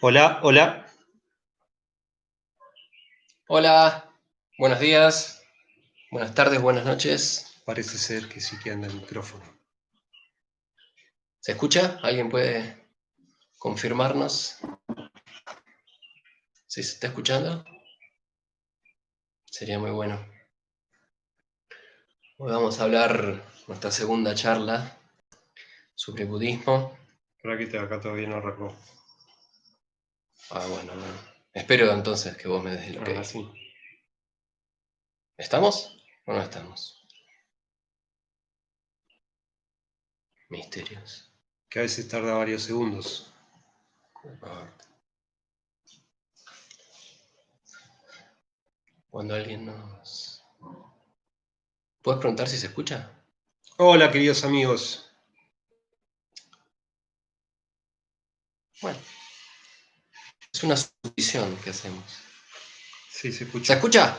Hola, hola. Hola, buenos días, buenas tardes, buenas noches. Parece ser que sí que anda el micrófono. ¿Se escucha? ¿Alguien puede confirmarnos si se está escuchando? Sería muy bueno. Hoy vamos a hablar nuestra segunda charla sobre budismo. Para que acá todavía no arrancó. Bueno. Espero entonces que vos me des el ok. Ahora sí. ¿Estamos o no estamos? Misterios. Que a veces tarda varios segundos. Cuando alguien nos... ¿Puedes preguntar si se escucha? Hola, queridos amigos. Bueno, es una suposición que hacemos. Sí, se ¿Se escucha. escucha?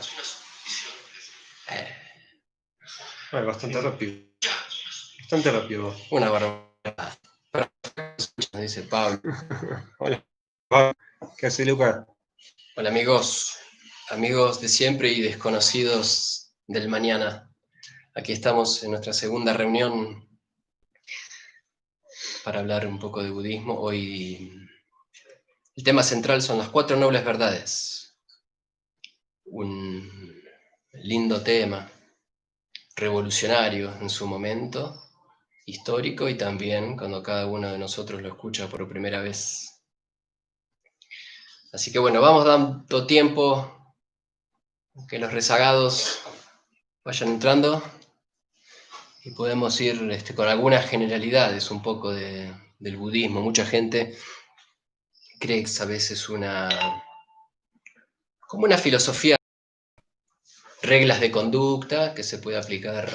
Bastante rápido. Bastante rápido. Una barbaridad. Pero se escucha, dice Pablo. Hola. ¿Qué hace Luca? Hola amigos de siempre y desconocidos del mañana. Aquí estamos en nuestra segunda reunión para hablar un poco de budismo. Hoy el tema central son las 4 nobles verdades. Un lindo tema, revolucionario en su momento, histórico y también cuando cada uno de nosotros lo escucha por primera vez. Así que bueno, vamos dando tiempo que los rezagados vayan entrando y podemos ir con algunas generalidades un poco del budismo. Mucha gente cree que a veces como una filosofía, reglas de conducta que se puede aplicar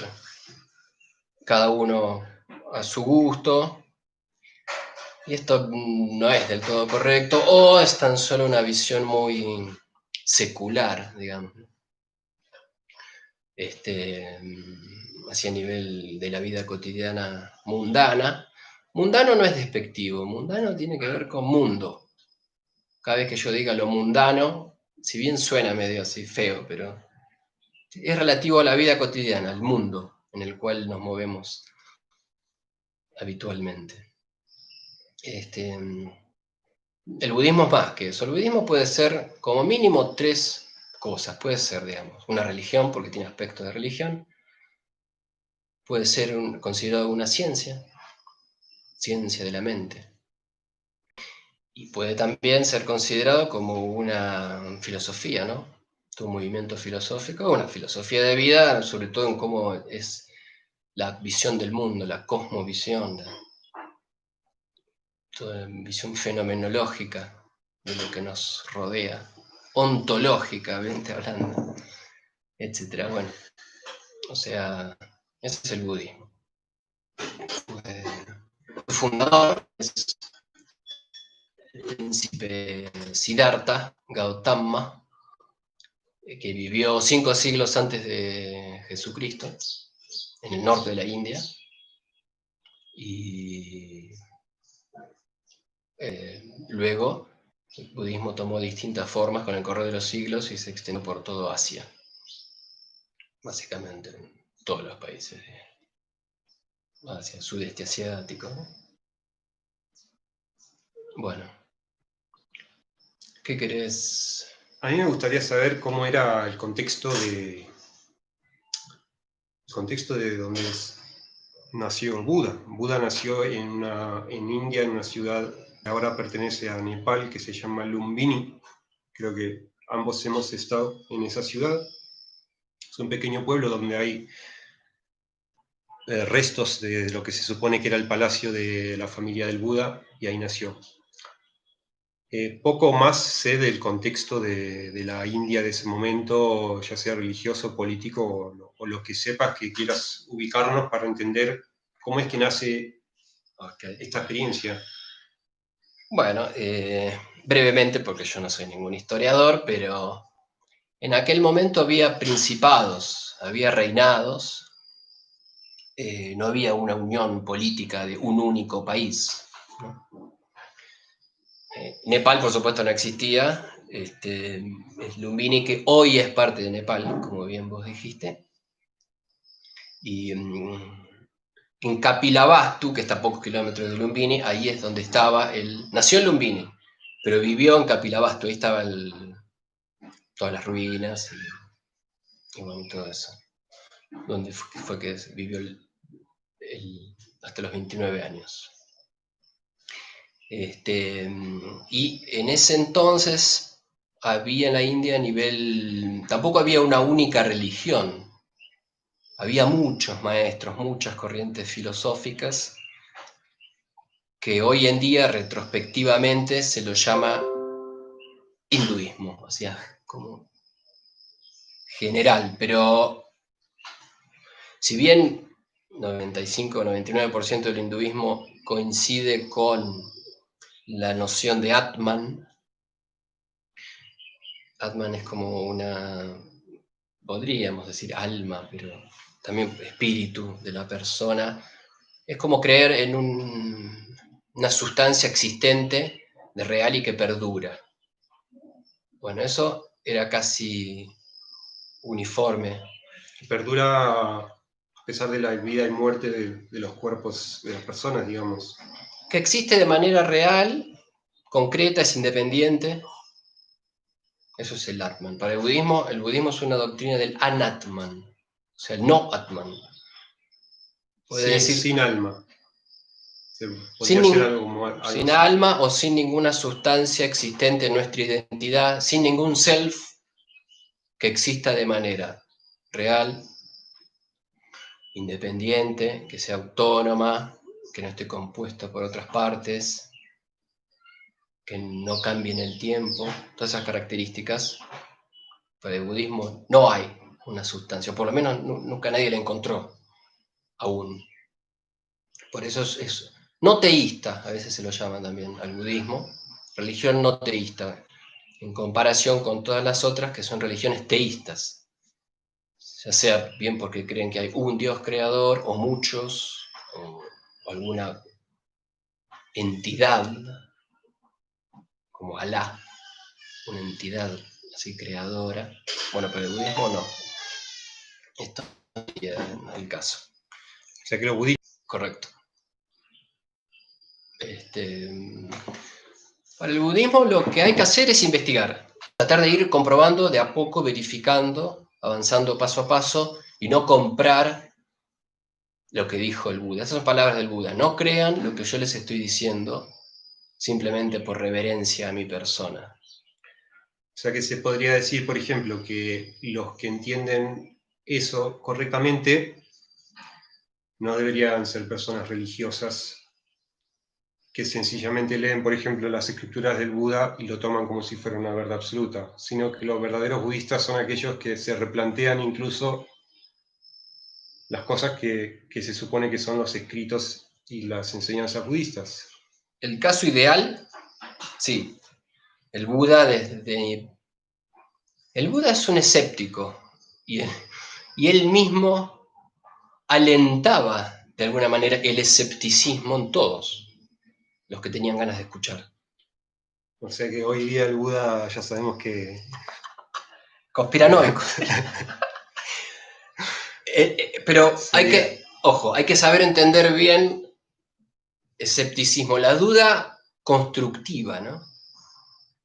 cada uno a su gusto, y esto no es del todo correcto, o es tan solo una visión muy secular, digamos, así a nivel de la vida cotidiana mundana. Mundano no es despectivo, mundano tiene que ver con mundo. Cada vez que yo diga lo mundano, si bien suena medio así feo, pero es relativo a la vida cotidiana, al mundo en el cual nos movemos habitualmente. El budismo es más que eso. El budismo puede ser como mínimo 3 cosas. Puede ser, digamos, una religión, porque tiene aspectos de religión. Puede ser considerado una ciencia de la mente. Y puede también ser considerado como una filosofía, ¿no? Un movimiento filosófico, una filosofía de vida, sobre todo en cómo es la visión del mundo, la cosmovisión, toda visión fenomenológica de lo que nos rodea, ontológicamente hablando, etcétera. Bueno, o sea, ese es el budismo. El fundador es el príncipe Siddhartha Gautama, que vivió 5 siglos antes de Jesucristo, en el norte de la India, y luego el budismo tomó distintas formas con el correr de los siglos y se extendió por todo Asia, básicamente en todos los países de Asia, sudeste asiático, ¿no? Bueno, ¿qué querés? A mí me gustaría saber cómo era el contexto de donde nació Buda. Buda nació en India, en una ciudad que ahora pertenece a Nepal, que se llama Lumbini. Creo que ambos hemos estado en esa ciudad. Es un pequeño pueblo donde hay restos de lo que se supone que era el palacio de la familia del Buda, y ahí nació. Poco más sé del contexto de la India de ese momento, ya sea religioso, político o lo que sepas que quieras ubicarnos para entender cómo es que nace esta experiencia. Bueno, brevemente, porque yo no soy ningún historiador, pero en aquel momento había principados, había reinados, no había una unión política de un único país, ¿no? Nepal, por supuesto, no existía. Es Lumbini, que hoy es parte de Nepal, como bien vos dijiste. Y en Kapilavastu, que está a pocos kilómetros de Lumbini, ahí es donde estaba él. Nació en Lumbini, pero vivió en Kapilavastu, ahí estaban todas las ruinas y bueno, todo eso. Donde fue que vivió hasta los 29 años. Y en ese entonces había en la India tampoco había una única religión, había muchos maestros, muchas corrientes filosóficas, que hoy en día retrospectivamente se lo llama hinduismo, o sea, como general, pero si bien 95 o 99% del hinduismo coincide con la noción de Atman. Atman es como podríamos decir alma, pero también espíritu de la persona. Es como creer en una sustancia existente, de real y que perdura. Bueno, eso era casi uniforme. Perdura a pesar de la vida y muerte de los cuerpos de las personas, digamos. Que existe de manera real, concreta, es independiente. Eso es el Atman. Para el budismo es una doctrina del Anatman, o sea, el no Atman. Puede decir Sin alma. sin alma o sin ninguna sustancia existente en nuestra identidad, sin ningún self que exista de manera real, independiente, que sea autónoma, que no esté compuesta por otras partes, que no cambie en el tiempo, todas esas características. Para el budismo no hay una sustancia, o por lo menos nunca nadie la encontró aún. Por eso es no teísta, a veces se lo llaman también al budismo, religión no teísta, en comparación con todas las otras que son religiones teístas, ya sea bien porque creen que hay un Dios creador, o muchos, o alguna entidad, como Alá, una entidad así creadora. Bueno, pero el budismo no. Esto es el caso. O sea que los budistas... Correcto. Para el budismo lo que hay que hacer es investigar, tratar de ir comprobando de a poco, verificando, avanzando paso a paso y no comprar lo que dijo el Buda. Esas son palabras del Buda. No crean lo que yo les estoy diciendo simplemente por reverencia a mi persona. O sea que se podría decir, por ejemplo, que los que entienden eso correctamente no deberían ser personas religiosas que sencillamente leen, por ejemplo, las escrituras del Buda y lo toman como si fuera una verdad absoluta, sino que los verdaderos budistas son aquellos que se replantean incluso las cosas que se supone que son los escritos y las enseñanzas budistas. El caso ideal, sí. El Buda es un escéptico y él mismo alentaba de alguna manera el escepticismo en todos los que tenían ganas de escuchar. O sea que hoy día el Buda ya sabemos que... Conspiranoico. Pero hay que saber entender bien escepticismo, la duda constructiva, ¿no?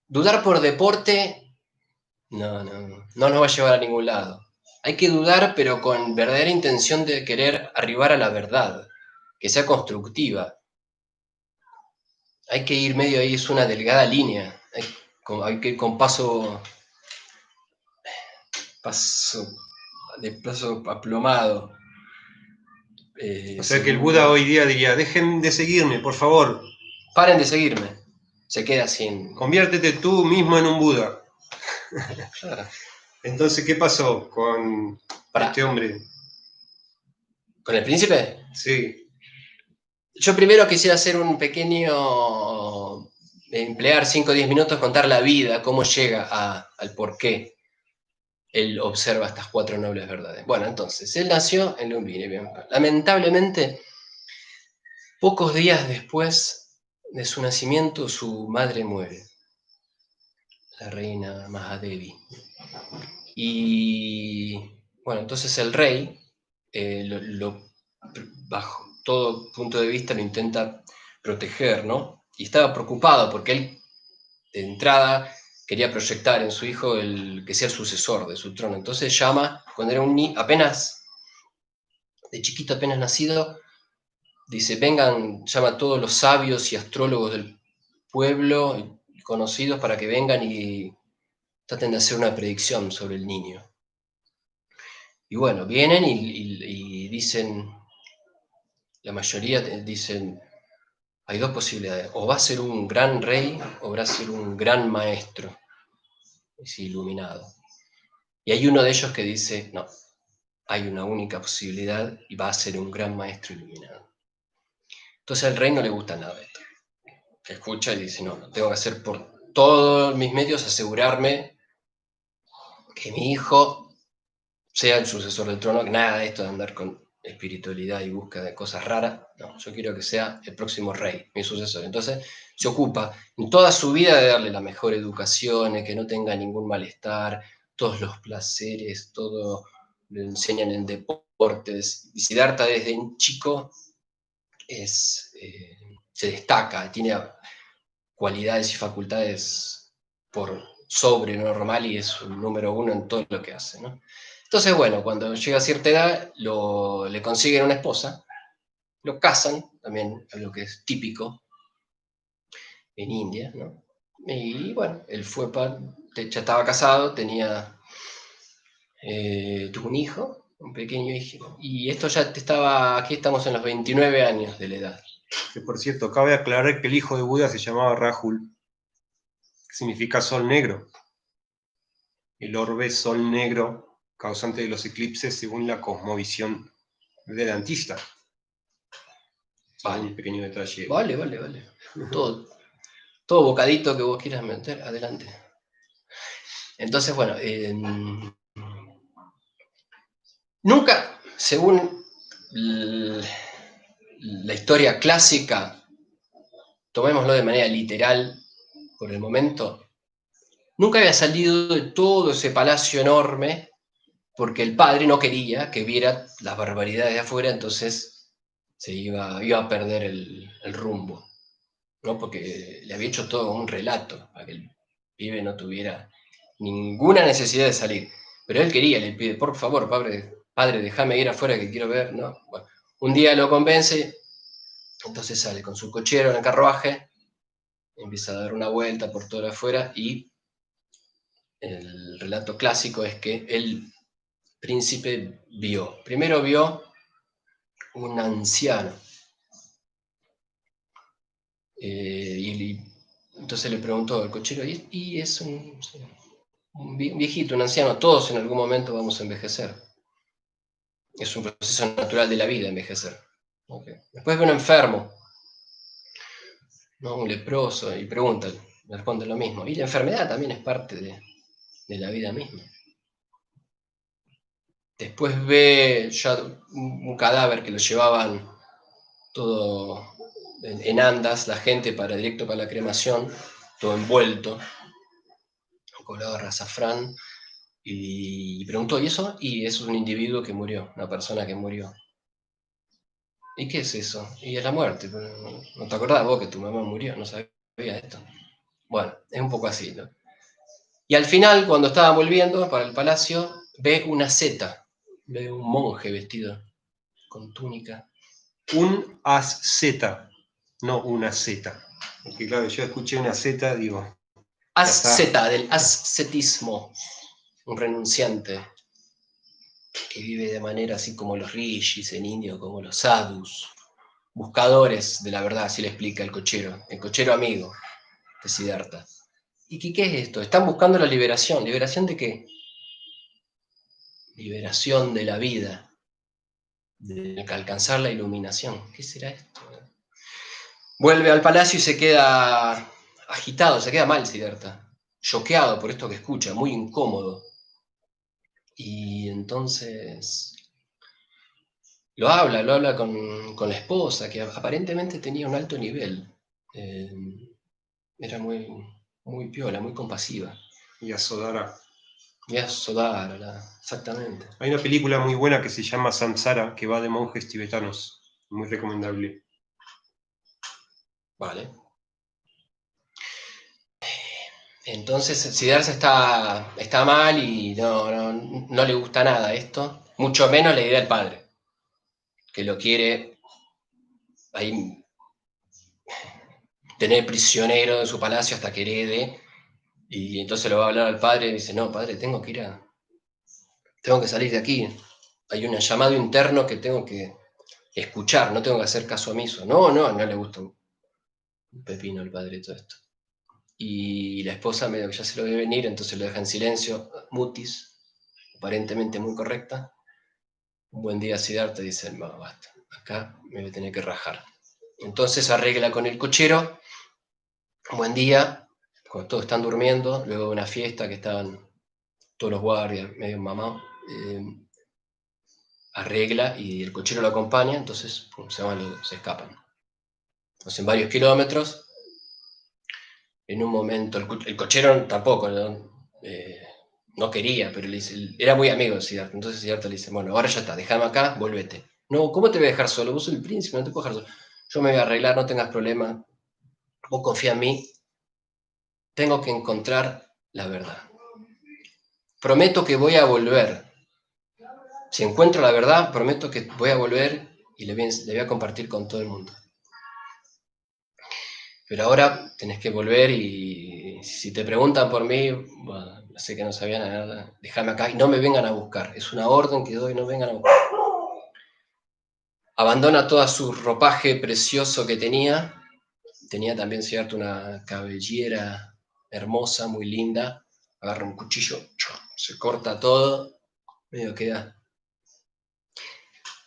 Dudar por deporte no nos va a llevar a ningún lado. Hay que dudar, pero con verdadera intención de querer arribar a la verdad, que sea constructiva. Hay que ir medio ahí, es una delgada línea. Hay que ir con paso aplomado. O sea que el Buda hoy día diría, dejen de seguirme, por favor. Paren de seguirme. Se queda sin... Conviértete tú mismo en un Buda. Entonces, ¿qué pasó con este hombre? ¿Con el príncipe? Sí. Yo primero quisiera hacer un pequeño... emplear 5 o 10 minutos, contar la vida, cómo llega al por qué él observa estas 4 nobles verdades. Bueno, entonces, él nació en Lumbini. Lamentablemente, pocos días después de su nacimiento su madre muere, la reina Mahadevi. Y bueno, entonces el rey, bajo todo punto de vista, lo intenta proteger, ¿no? Y estaba preocupado porque él, de entrada, quería proyectar en su hijo que sea el sucesor de su trono. Entonces llama, cuando era un niño, apenas, de chiquito, apenas nacido, dice, vengan, llama a todos los sabios y astrólogos del pueblo conocidos para que vengan y traten de hacer una predicción sobre el niño. Y bueno, vienen y dicen, la mayoría dicen, hay dos posibilidades, o va a ser un gran rey o va a ser un gran maestro, es iluminado. Y hay uno de ellos que dice, no, hay una única posibilidad y va a ser un gran maestro iluminado. Entonces al rey no le gusta nada esto. Escucha y dice, no, tengo que hacer por todos mis medios asegurarme que mi hijo sea el sucesor del trono, que nada de esto de andar con espiritualidad y búsqueda de cosas raras, no, yo quiero que sea el próximo rey, mi sucesor. Entonces se ocupa en toda su vida de darle la mejor educación, que no tenga ningún malestar, todos los placeres, todo le enseñan en deportes. Y Siddhartha desde un chico se destaca, tiene cualidades y facultades por sobre normal y es un número uno en todo lo que hace, ¿no? Entonces, bueno, cuando llega a cierta edad, le consiguen una esposa, lo casan, también algo que es típico en India, ¿no? Y bueno, él ya estaba casado, tuvo un hijo, un pequeño hijo, y esto ya aquí estamos en los 29 años de la edad. Que por cierto, cabe aclarar que el hijo de Buda se llamaba Rahul, que significa sol negro. El orbe sol negro, causante de los eclipses según la cosmovisión vedantista. Vale. Un pequeño detalle. Vale. Todo bocadito que vos quieras meter, adelante. Entonces, bueno, nunca, según la historia clásica, tomémoslo de manera literal por el momento, nunca había salido de todo ese palacio enorme porque el padre no quería que viera las barbaridades de afuera, entonces iba a perder el rumbo, ¿no? Porque le había hecho todo un relato para que el pibe no tuviera ninguna necesidad de salir. Pero él quería, le pide, por favor, padre, déjame ir afuera que quiero ver, ¿no? Bueno, un día lo convence, entonces sale con su cochero en el carruaje, empieza a dar una vuelta por todo afuera y el relato clásico es que el príncipe primero vio un anciano, y entonces le preguntó al cochero, y es un viejito, un anciano, todos en algún momento vamos a envejecer. Es un proceso natural de la vida envejecer. Okay. Después ve un enfermo, ¿no? Un leproso, y pregunta, le responde lo mismo. Y la enfermedad también es parte de la vida misma. Después ve ya un cadáver que lo llevaban todo en andas, la gente directo para la cremación, todo envuelto, color azafrán, y preguntó, ¿y eso? Y es un individuo que murió, una persona que murió. ¿Y qué es eso? Y es la muerte. ¿No te acordás vos que tu mamá murió? No sabía esto. Bueno, es un poco así, ¿no? Y al final, cuando estaba volviendo para el palacio, ve una seta, ve un monje vestido con túnica. Un asceta, no una zeta. Porque claro, yo escuché una zeta, digo... Asceta, del ascetismo, un renunciante que vive de manera así como los rishis en India, como los sadhus, buscadores de la verdad, así le explica el cochero amigo de Siddhartha. ¿Y qué es esto? Están buscando la liberación. ¿Liberación de qué? Liberación de la vida, de alcanzar la iluminación. ¿Qué será esto? Vuelve al palacio y se queda agitado, se queda mal Siddhartha, choqueado por esto que escucha, muy incómodo. Y entonces lo habla con la esposa, que aparentemente tenía un alto nivel era muy, muy piola, muy compasiva. Y Yasodhara. Yasodhara, exactamente. Hay una película muy buena que se llama Samsara, que va de monjes tibetanos. Muy recomendable. Vale. Entonces Siddhartha está mal y no le gusta nada esto, mucho menos la idea del padre, que lo quiere ahí tener prisionero en su palacio hasta que herede, y entonces lo va a hablar al padre y dice, no, padre, tengo que salir de aquí, hay un llamado interno que tengo que escuchar, no tengo que hacer caso omiso. No le gusta un pepino al padre todo esto. Y la esposa medio que ya se lo ve venir, entonces lo deja en silencio, mutis, aparentemente muy correcta. Un buen día Siddhartha dice, no, basta, acá me voy a tener que rajar. Entonces arregla con el cochero, un buen día, cuando todos están durmiendo, luego de una fiesta que estaban todos los guardias medio mamados, arregla y el cochero lo acompaña, entonces pum, se escapan. Hacen varios kilómetros, en un momento, el cochero tampoco, no quería, pero le dice, era muy amigo de Siddhartha, entonces Siddhartha le dice, bueno, ahora ya está, déjame acá, volvete. No, ¿cómo te voy a dejar solo? Vos sos el príncipe, no te puedo dejar solo. Yo me voy a arreglar, no tengas problema, vos confía en mí, tengo que encontrar la verdad. Prometo que voy a volver. Si encuentro la verdad, prometo que voy a volver y le voy a compartir con todo el mundo. Pero ahora tenés que volver y si te preguntan por mí, bueno, sé que no sabían nada, déjame acá y no me vengan a buscar. Es una orden que doy, no vengan a buscar. Abandona todo su ropaje precioso que tenía. Tenía también, cierto, una cabellera hermosa, muy linda. Agarra un cuchillo, se corta todo, medio queda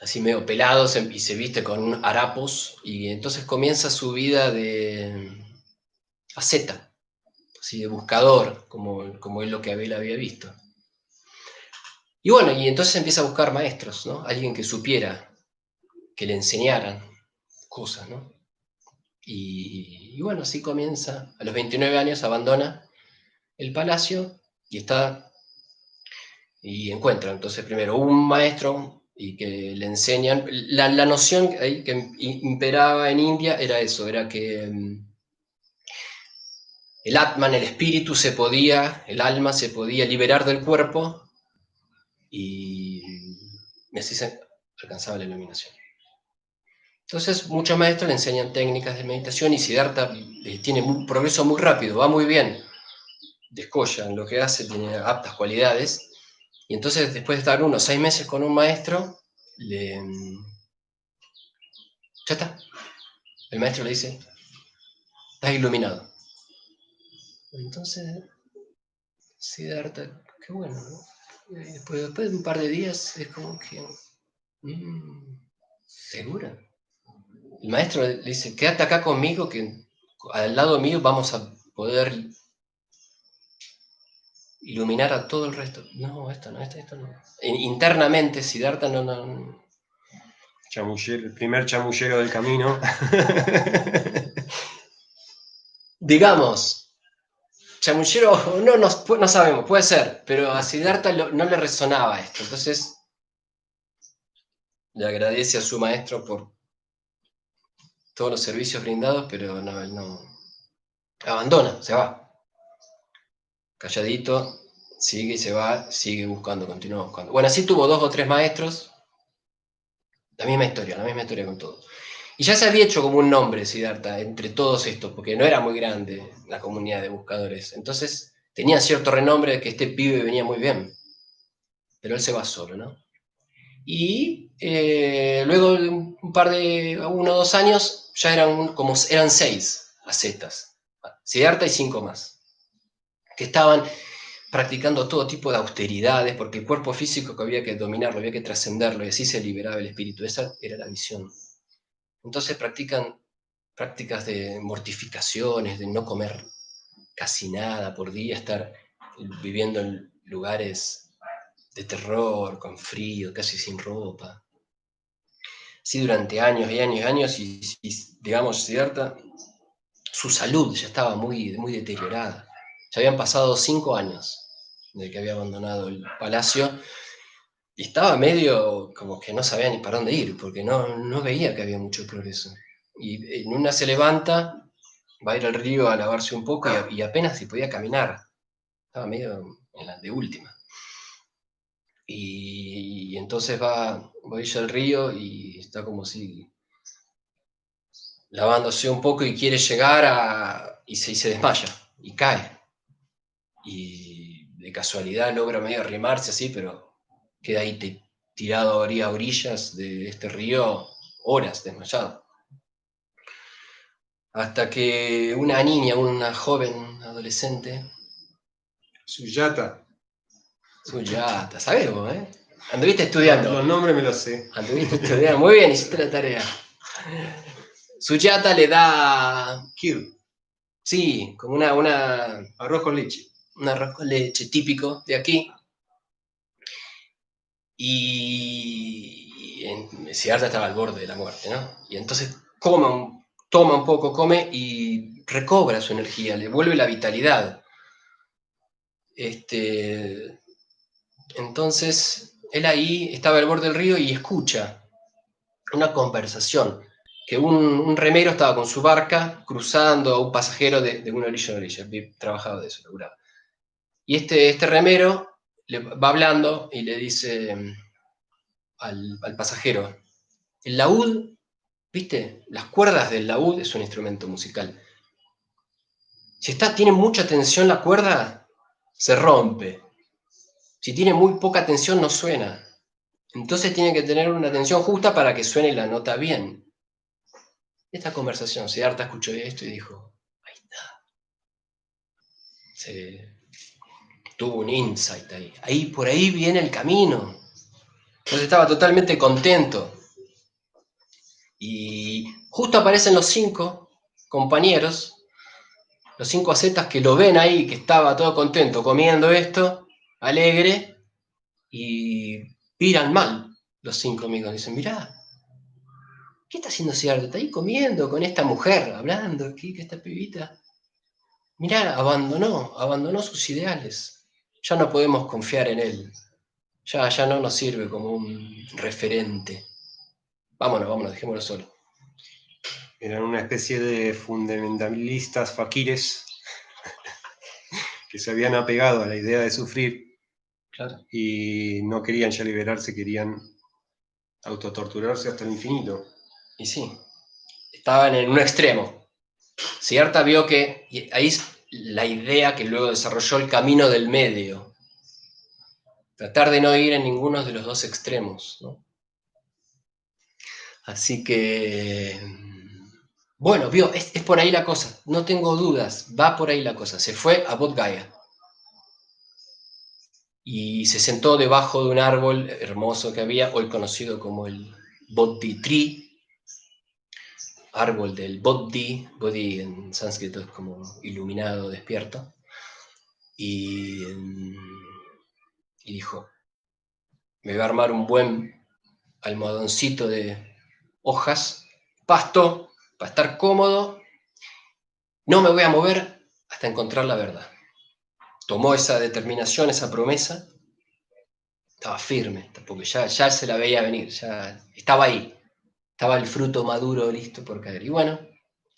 así medio pelado y se viste con harapos. Y entonces comienza su vida de asceta, así de buscador, como es lo que Abel había visto. Y bueno, y entonces empieza a buscar maestros, ¿no? Alguien que supiera, que le enseñaran cosas, ¿no? Y bueno, así comienza. A los 29 años abandona el palacio y encuentra entonces primero un maestro y que le enseñan. La noción ahí que imperaba en India era eso, era que el Atman, el espíritu, el alma se podía liberar del cuerpo y así se alcanzaba la iluminación. Entonces, muchos maestros le enseñan técnicas de meditación y Siddhartha tiene un progreso muy rápido, va muy bien, descolla en lo que hace, tiene aptas cualidades. Y entonces, después de estar unos 6 meses con un maestro, ya está. El maestro le dice, estás iluminado. Entonces, Siddhartha, qué bueno, ¿no? Después de un par de días, es como que, ¿segura? El maestro le dice, quédate acá conmigo, que al lado mío vamos a poder iluminar a todo el resto. No, esto no. Internamente, Siddhartha no. Chamullero, el primer chamullero del camino. Digamos, chamullero, no sabemos, puede ser, pero a Siddhartha no le resonaba esto. Entonces, le agradece a su maestro por todos los servicios brindados, pero él no. Abandona, se va. Calladito, sigue y se va, sigue buscando, continúa buscando. Bueno, así tuvo 2 o 3 maestros, la misma historia con todos. Y ya se había hecho como un nombre Siddhartha entre todos estos, porque no era muy grande la comunidad de buscadores. Entonces tenía cierto renombre de que este pibe venía muy bien. Pero él se va solo, ¿no? Y luego de un par de 1 o 2 años, ya eran 6 ascetas. Siddhartha y 5 más. Que estaban practicando todo tipo de austeridades, porque el cuerpo físico que había que dominarlo, había que trascenderlo, y así se liberaba el espíritu. Esa era la visión. Entonces practican prácticas de mortificaciones, de no comer casi nada por día, estar viviendo en lugares de terror, con frío, casi sin ropa. Así durante años y años y años, y digamos, Siddhartha su salud ya estaba muy, muy deteriorada. Ya habían pasado 5 años desde que había abandonado el palacio y estaba medio como que no sabía ni para dónde ir, porque no veía que había mucho progreso. Y en una se levanta, va a ir al río a lavarse un poco y apenas si podía caminar. Estaba medio en la de última. Y entonces va a ella al río y está como si lavándose un poco y quiere llegar y se desmaya y cae. Y de casualidad logra medio arrimarse así, pero queda ahí tirado a orillas de este río horas desmayado. Hasta que una niña, una joven adolescente, Suyata. Suyata, ¿sabes vos, Anduviste Los estudiando. nombres me los sé. Anduviste estudiando. Muy bien, hiciste la tarea. Suyata le da, Kir, sí, como una arroz con leche. un arroz con leche típico de aquí. Y Siddhartha estaba al borde de la muerte, ¿no? Y entonces toma un poco, come y recobra su energía, le vuelve la vitalidad. Entonces, él ahí estaba al borde del río y escucha una conversación, que un remero estaba con su barca cruzando a un pasajero de una orilla a orilla, trabajaba de eso, laburaba. Y este remero le va hablando y le dice al pasajero, el laúd, ¿viste? Las cuerdas del laúd es un instrumento musical. Si tiene mucha tensión la cuerda, se rompe. Si tiene muy poca tensión, no suena. Entonces tiene que tener una tensión justa para que suene la nota bien. Esta conversación, Siddhartha escuchó esto y dijo, ahí está. Tuvo un insight ahí. Por ahí viene el camino. Entonces estaba totalmente contento. Y justo aparecen los 5 compañeros, los 5 ascetas que lo ven ahí, que estaba todo contento comiendo esto, alegre, y miran mal los 5 amigos. Dicen, mirá, ¿qué está haciendo Siddhartha? Está ahí comiendo con esta mujer, hablando aquí, que esta pibita. Mirá, abandonó sus ideales. Ya no podemos confiar en él. Ya no nos sirve como un referente. Vámonos, dejémoslo solo. Eran una especie de fundamentalistas faquires que se habían apegado a la idea de sufrir. Claro. Y no querían ya liberarse, querían autotorturarse hasta el infinito. Y sí, estaban en un extremo. Siddhartha vio que, y ahí es la idea que luego desarrolló el camino del medio. Tratar de no ir en ninguno de los dos extremos, ¿no? Así que, bueno, vio, es por ahí la cosa, no tengo dudas, va por ahí la cosa. Se fue a Bodh Gaya y se sentó debajo de un árbol hermoso que había, hoy conocido como el Bodhi Tree, árbol del Bodhi, Bodhi en sánscrito es como iluminado, despierto, y dijo, me voy a armar un buen almohadoncito de hojas, pasto, para estar cómodo, no me voy a mover hasta encontrar la verdad. Tomó esa determinación, esa promesa, estaba firme, porque ya se la veía venir, ya estaba ahí, estaba el fruto maduro listo por caer. Y bueno,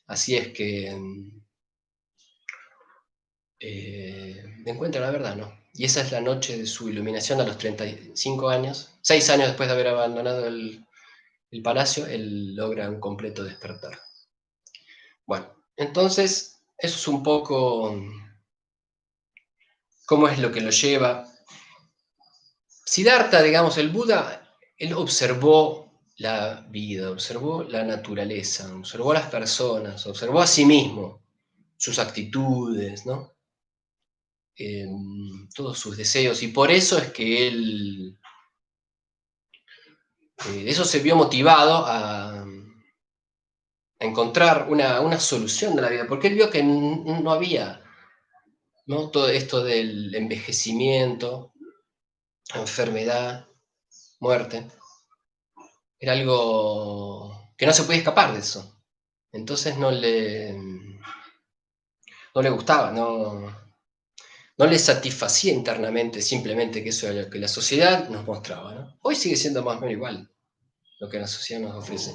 así es que encuentra la verdad, ¿no? Y esa es la noche de su iluminación a los 35 años, 6 años después de haber abandonado el palacio, él logra un completo despertar. Bueno, entonces, eso es un poco cómo es lo que lo lleva. Siddhartha, digamos, el Buda, él observó la vida, observó la naturaleza, observó a las personas, observó a sí mismo, sus actitudes, ¿no? Todos sus deseos, y por eso es que él, eso se vio motivado a encontrar una solución de la vida, porque él vio que no había, ¿no? Todo esto del envejecimiento, enfermedad, muerte, era algo que no se podía escapar de eso. Entonces no le no le gustaba, no le satisfacía internamente simplemente que eso era lo que la sociedad nos mostraba, ¿no? Hoy sigue siendo más o menos igual lo que la sociedad nos ofrece.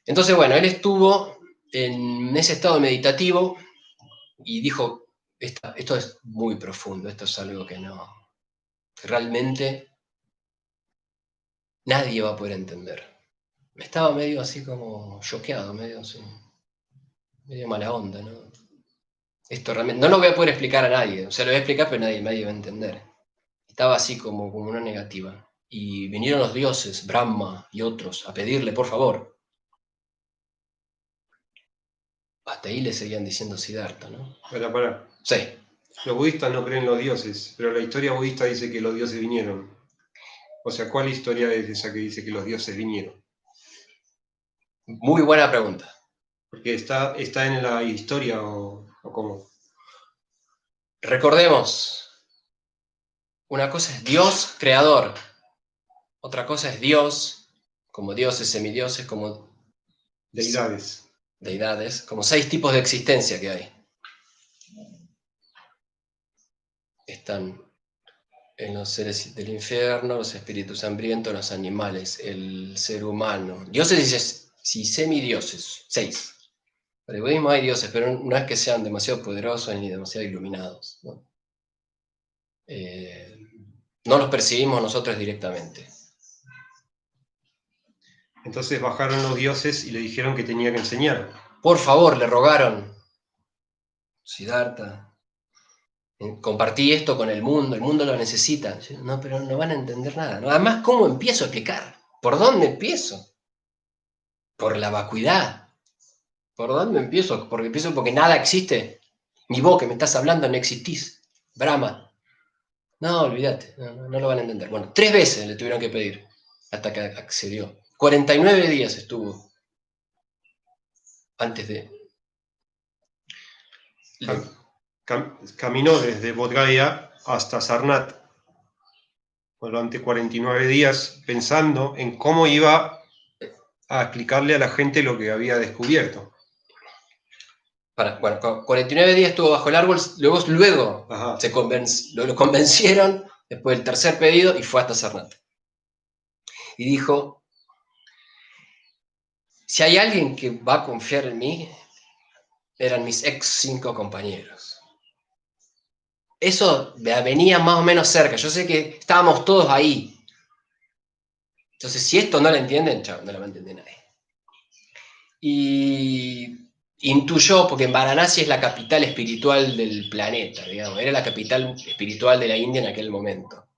Entonces, bueno, él estuvo en ese estado meditativo y dijo, esto es muy profundo, esto es algo que realmente nadie va a poder entender. Estaba medio así como choqueado, medio así, medio mala onda, ¿no? Esto realmente, no lo voy a poder explicar a nadie, o sea, lo voy a explicar, pero nadie va a entender. Estaba así como una negativa. Y vinieron los dioses, Brahma y otros, a pedirle, por favor. Hasta ahí le seguían diciendo Siddhartha, ¿no? Para. Sí. Los budistas no creen en los dioses, pero la historia budista dice que los dioses vinieron. O sea, ¿cuál historia es esa que dice que los dioses vinieron? Muy buena pregunta. Porque está en la historia o cómo. Recordemos, una cosa es Dios creador, otra cosa es Dios, como dioses, semidioses, como Deidades. deidades, como 6 tipos de existencia que hay. Están en los seres del infierno, los espíritus hambrientos, los animales, el ser humano. Dioses y semidioses, 6. Para el budismo hay dioses, pero no es que sean demasiado poderosos ni demasiado iluminados, ¿no? No los percibimos nosotros directamente. Entonces bajaron los dioses y le dijeron que tenía que enseñar. Por favor, le rogaron, Siddhartha, compartí esto con el mundo lo necesita. No, pero no van a entender nada, ¿no? Además, ¿cómo empiezo a explicar? ¿Por dónde empiezo? Por la vacuidad. ¿Por dónde empiezo? Porque empiezo porque nada existe. Ni vos que me estás hablando no existís. Brahma. No, olvídate, no lo van a entender. Bueno, 3 veces le tuvieron que pedir hasta que accedió. 49 días estuvo antes de... Caminó desde Bodh Gaya hasta Sarnath durante 49 días pensando en cómo iba a explicarle a la gente lo que había descubierto. Bueno, 49 días estuvo bajo el árbol, luego lo convencieron después del tercer pedido y fue hasta Sarnath. Y dijo, si hay alguien que va a confiar en mí, eran mis 5 compañeros. Eso venía más o menos cerca, yo sé que estábamos todos ahí. Entonces, si esto no lo entienden, chao, no lo va a entender nadie. Y intuyó, porque Varanasi es la capital espiritual del planeta, digamos, era la capital espiritual de la India en aquel momento.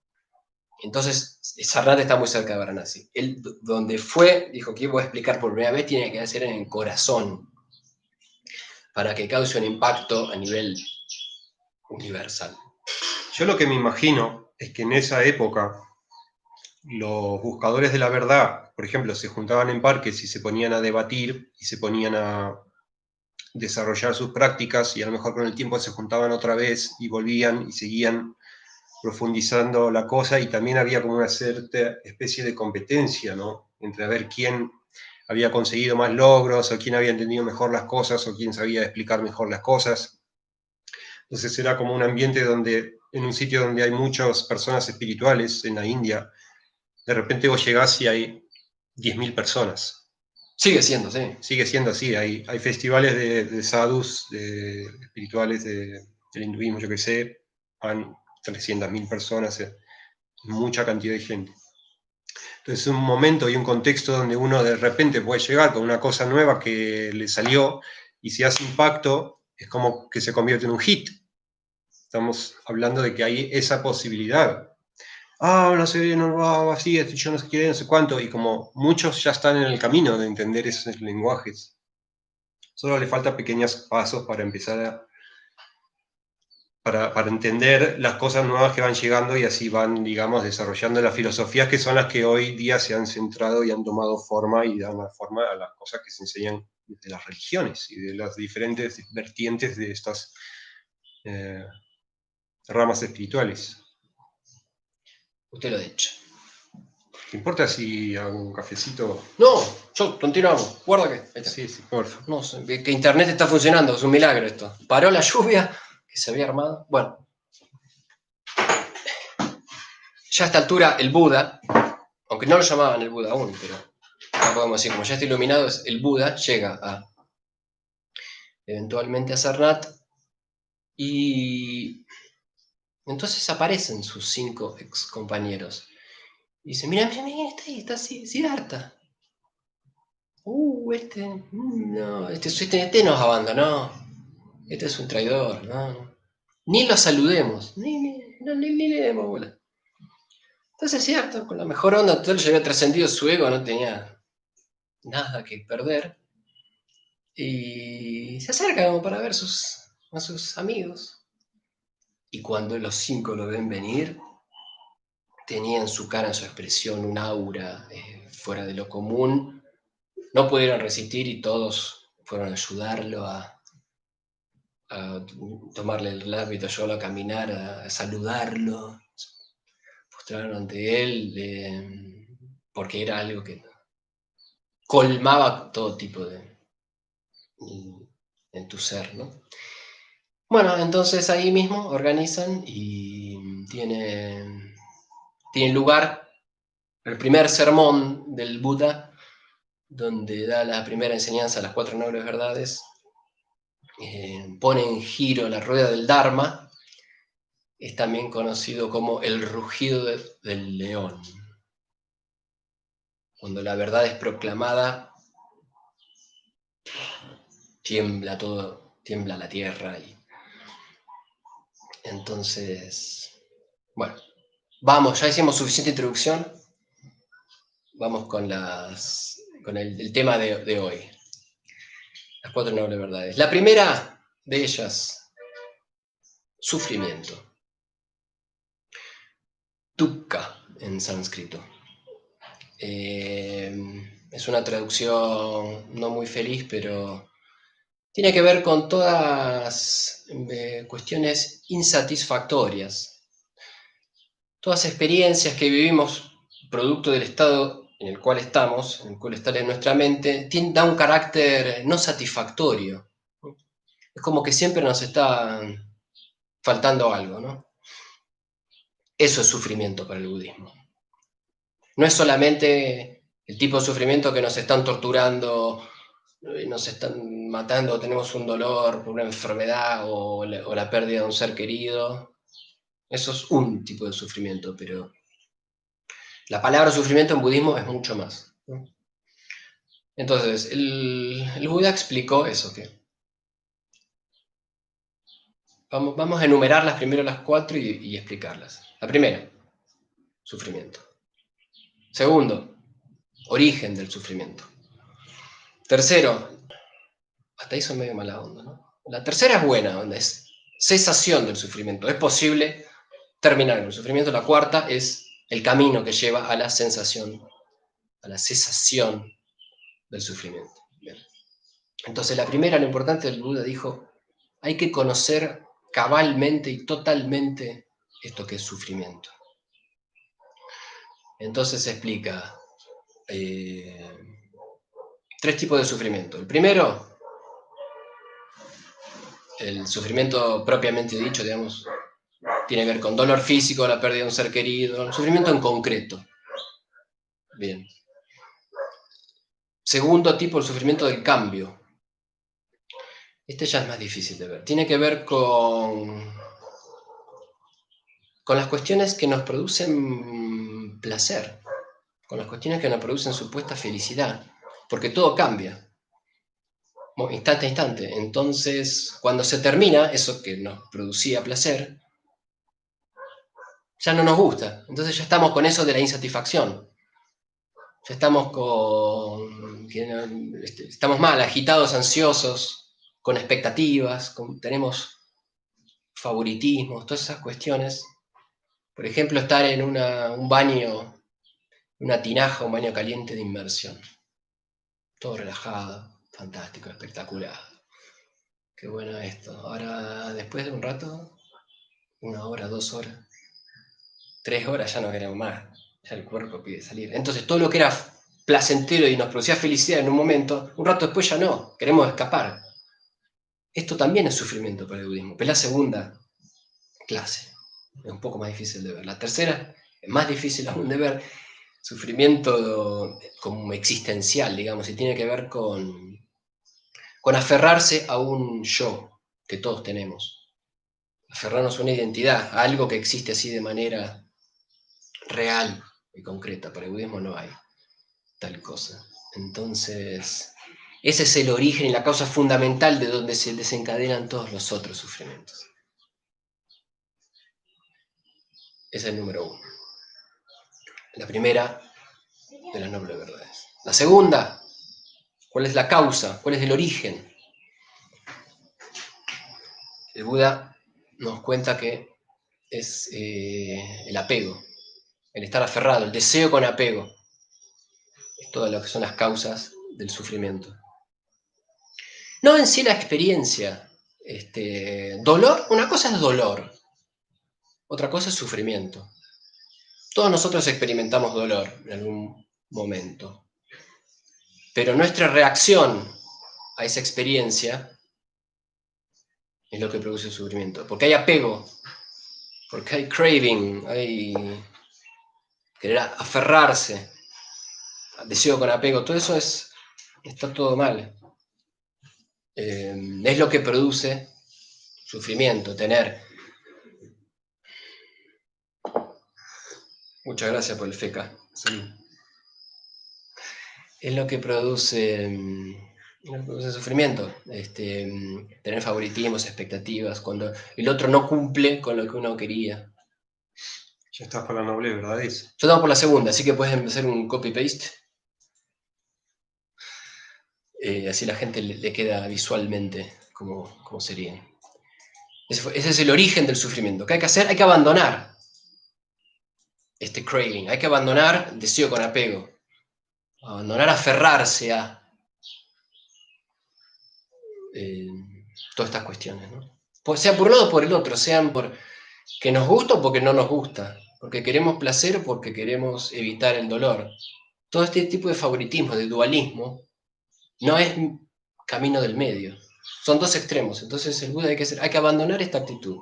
Entonces, Sarnath está muy cerca de Varanasi. Él, donde fue, dijo que voy a explicar por primera vez, tiene que hacer en el corazón, para que cause un impacto a nivel universal. Yo lo que me imagino es que en esa época los buscadores de la verdad, por ejemplo, se juntaban en parques y se ponían a debatir y se ponían a desarrollar sus prácticas y a lo mejor con el tiempo se juntaban otra vez y volvían y seguían profundizando la cosa y también había como una cierta especie de competencia, ¿no? Entre a ver quién había conseguido más logros o quién había entendido mejor las cosas o quién sabía explicar mejor las cosas. Entonces era como un ambiente donde, en un sitio donde hay muchas personas espirituales, en la India, de repente vos llegás y hay 10.000 personas. Sigue siendo, sí. Sigue siendo así, hay festivales de sadhus, de espirituales del hinduismo, yo qué sé, van 300.000 personas, mucha cantidad de gente. Entonces es un momento y un contexto donde uno de repente puede llegar con una cosa nueva que le salió y si hace impacto es como que se convierte en un hit. Estamos hablando de que hay esa posibilidad. No sé, no va así, yo no sé qué, no sé cuánto, y como muchos ya están en el camino de entender esos lenguajes. Solo le falta pequeños pasos para empezar para entender las cosas nuevas que van llegando y así van, digamos, desarrollando las filosofías que son las que hoy día se han centrado y han tomado forma y dan forma a las cosas que se enseñan de las religiones y de las diferentes vertientes de estas ramas espirituales. Usted lo ha dicho. ¿Te importa si hago un cafecito? No, yo, continuamos. Guarda que. Ahí está. Sí, sí, por favor. No sé, que internet está funcionando, es un milagro esto. Paró la lluvia que se había armado. Bueno, ya a esta altura el Buda, aunque no lo llamaban el Buda aún, pero no podemos decir, como ya está iluminado, el Buda llega a eventualmente a Sarnath y entonces aparecen sus 5 ex compañeros. Y dice, mira, mira, está ahí, está Siddhartha. No, este nos abandonó. Este es un traidor, no. Ni lo saludemos, ni le demos bola. Entonces es cierto, con la mejor onda, todo ya había trascendido su ego, no tenía nada que perder. Y se acerca como para ver a sus amigos. Y cuando los 5 lo ven venir, tenía en su cara, en su expresión, un aura fuera de lo común. No pudieron resistir y todos fueron a ayudarlo a tomarle el hábito, a caminar, a saludarlo, postraron ante él, porque era algo que colmaba todo tipo en tu ser, ¿no? Bueno, entonces ahí mismo organizan y tiene lugar el primer sermón del Buda, donde da la primera enseñanza a las 4 nobles verdades, pone en giro la rueda del Dharma, es también conocido como el rugido del león. Cuando la verdad es proclamada, tiembla todo, tiembla la tierra. Y entonces, bueno, vamos, ya hicimos suficiente introducción, vamos con el tema de hoy, las 4 nobles verdades. La primera de ellas, sufrimiento. Dukkha en sánscrito. Es una traducción no muy feliz, pero tiene que ver con todas cuestiones insatisfactorias, todas experiencias que vivimos producto del estado en el cual estamos, en el cual está en nuestra mente, da un carácter no satisfactorio. Es como que siempre nos está faltando algo, ¿no? Eso es sufrimiento para el budismo. No es solamente el tipo de sufrimiento que nos están torturando, nos están matando, tenemos un dolor por una enfermedad o la pérdida de un ser querido. Eso es un tipo de sufrimiento, pero la palabra sufrimiento en budismo es mucho más, ¿no? Entonces, el Buda explicó eso, que vamos a enumerarlas primero las 4 y explicarlas. La primera, sufrimiento. Segundo, origen del sufrimiento. Tercero, hasta ahí son medio mala onda, ¿no? La tercera es buena onda, es cesación del sufrimiento. Es posible terminar con el sufrimiento. La cuarta es el camino que lleva a la sensación, a la cesación del sufrimiento. Bien. Entonces, la primera, lo importante, el Buda dijo, hay que conocer cabalmente y totalmente esto que es sufrimiento. Entonces se explica 3 tipos de sufrimiento. El primero, el sufrimiento propiamente dicho, digamos, tiene que ver con dolor físico, la pérdida de un ser querido, el sufrimiento en concreto. Bien. Segundo tipo, el sufrimiento del cambio. Este ya es más difícil de ver. Tiene que ver con las cuestiones que nos producen placer, con las cuestiones que nos producen supuesta felicidad, porque todo cambia, instante a instante. Entonces, cuando se termina eso que nos producía placer, ya no nos gusta. Entonces ya estamos con eso de la insatisfacción. Ya estamos estamos mal, agitados, ansiosos, con expectativas, tenemos favoritismos, todas esas cuestiones. Por ejemplo, estar en un baño, una tinaja, un baño caliente de inmersión. Todo relajado, fantástico, espectacular. Qué bueno esto. Ahora, después de un rato, 1 hora, 2 horas, 3 horas ya no queremos más. Ya el cuerpo pide salir. Entonces todo lo que era placentero y nos producía felicidad en un momento, un rato después ya no, queremos escapar. Esto también es sufrimiento para el budismo, pero es la segunda clase. Es un poco más difícil de ver. La tercera es más difícil aún de ver, sufrimiento como existencial, digamos, y tiene que ver con aferrarse a un yo que todos tenemos. Aferrarnos a una identidad, a algo que existe así de manera real y concreta. Para el budismo no hay tal cosa. Entonces, ese es el origen y la causa fundamental de donde se desencadenan todos los otros sufrimientos. Ese es el número uno. La primera de las nobles verdades. La segunda, ¿cuál es la causa? ¿Cuál es el origen? El Buda nos cuenta que es el apego, el estar aferrado, el deseo con apego. Es todo lo que son las causas del sufrimiento. No en sí la experiencia. Dolor, una cosa es dolor, otra cosa es sufrimiento. Todos nosotros experimentamos dolor en algún momento, pero nuestra reacción a esa experiencia es lo que produce el sufrimiento, porque hay apego, porque hay craving, hay querer aferrarse, deseo con apego, todo eso está todo mal. Es lo que produce sufrimiento, tener. Muchas gracias por el feca. Sí. Es lo que produce sufrimiento, tener favoritismos, expectativas, cuando el otro no cumple con lo que uno quería. Ya estás por la noble verdades. Yo estamos por la segunda, así que puedes hacer un copy-paste. Así la gente le queda visualmente como sería. Ese es el origen del sufrimiento. ¿Qué hay que hacer? Hay que abandonar este craving, hay que abandonar deseo con apego, abandonar aferrarse a todas estas cuestiones, ¿no? Sea por un lado o por el otro, sean por que nos gusta o porque no nos gusta, porque queremos placer o porque queremos evitar el dolor. Todo este tipo de favoritismo, de dualismo, no es camino del medio. Son dos extremos. Entonces el Buda hay que abandonar esta actitud.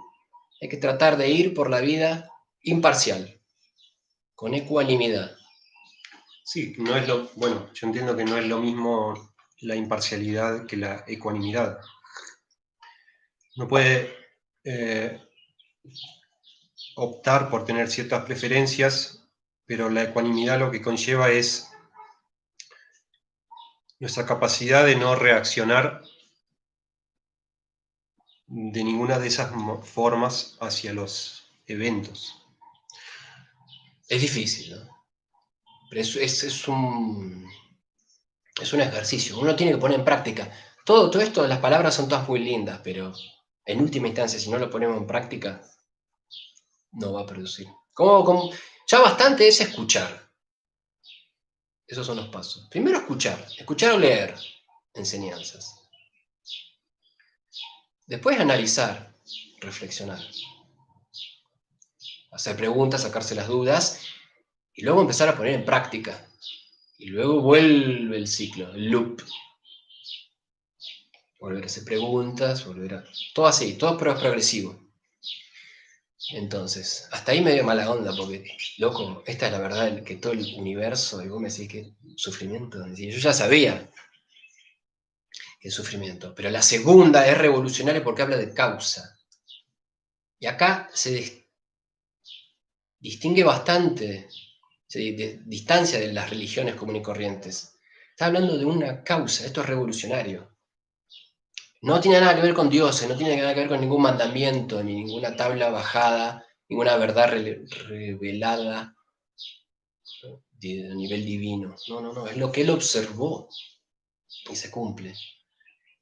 Hay que tratar de ir por la vida imparcial, con ecuanimidad. Sí, no es bueno, yo entiendo que no es lo mismo la imparcialidad que la ecuanimidad. No puede optar por tener ciertas preferencias, pero la ecuanimidad lo que conlleva es nuestra capacidad de no reaccionar de ninguna de esas formas hacia los eventos. Es difícil, ¿no? Pero es un ejercicio. Uno tiene que poner en práctica. Todo esto, las palabras son todas muy lindas, pero en última instancia, si no lo ponemos en práctica, no va a producir. Ya bastante es escuchar. Esos son los pasos. Primero escuchar o leer enseñanzas. Después analizar, reflexionar. Hacer preguntas, sacarse las dudas y luego empezar a poner en práctica. Y luego vuelve el ciclo, el loop. Volver a hacer preguntas, todo así, todo progresivo. Entonces, hasta ahí me dio mala onda, porque, loco, esta es la verdad, que todo el universo, y vos me decís que sufrimiento. Yo ya sabía que es sufrimiento, pero la segunda es revolucionaria porque habla de causa. Y acá se distingue bastante, se distancia de las religiones comunes y corrientes. Está hablando de una causa, esto es revolucionario. No tiene nada que ver con dioses, no tiene nada que ver con ningún mandamiento, ni ninguna tabla bajada, ninguna verdad revelada de nivel divino. No, es lo que él observó y se cumple.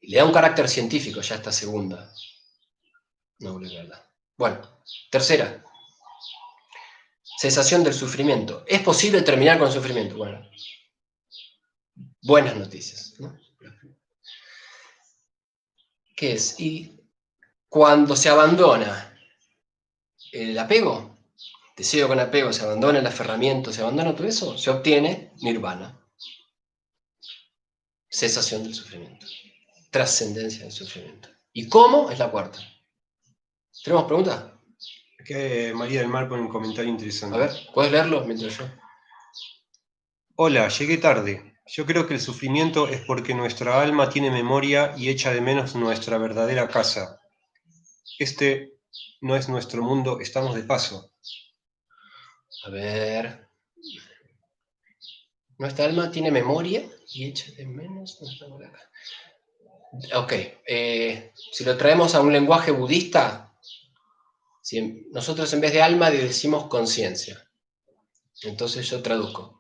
Y le da un carácter científico ya esta segunda noble verdad. Bueno, tercera, cesación del sufrimiento. ¿Es posible terminar con el sufrimiento? Bueno, buenas noticias, ¿no? ¿Qué es? Y cuando se abandona el apego, deseo con apego, se abandona el aferramiento, se abandona todo eso, se obtiene nirvana. Cesación del sufrimiento. Trascendencia del sufrimiento. ¿Y cómo? Es la cuarta. ¿Tenemos preguntas? Que María del Mar pone un comentario A interesante. ver, ¿puedes leerlo mientras yo? Hola, llegué tarde. Yo creo que el sufrimiento es porque nuestra alma tiene memoria y echa de menos nuestra verdadera casa. Este no es nuestro mundo, estamos de paso. A ver. Nuestra alma tiene memoria y echa de menos nuestra verdadera casa. Ok, si lo traemos a un lenguaje budista, si nosotros en vez de alma decimos conciencia. Entonces yo traduzco.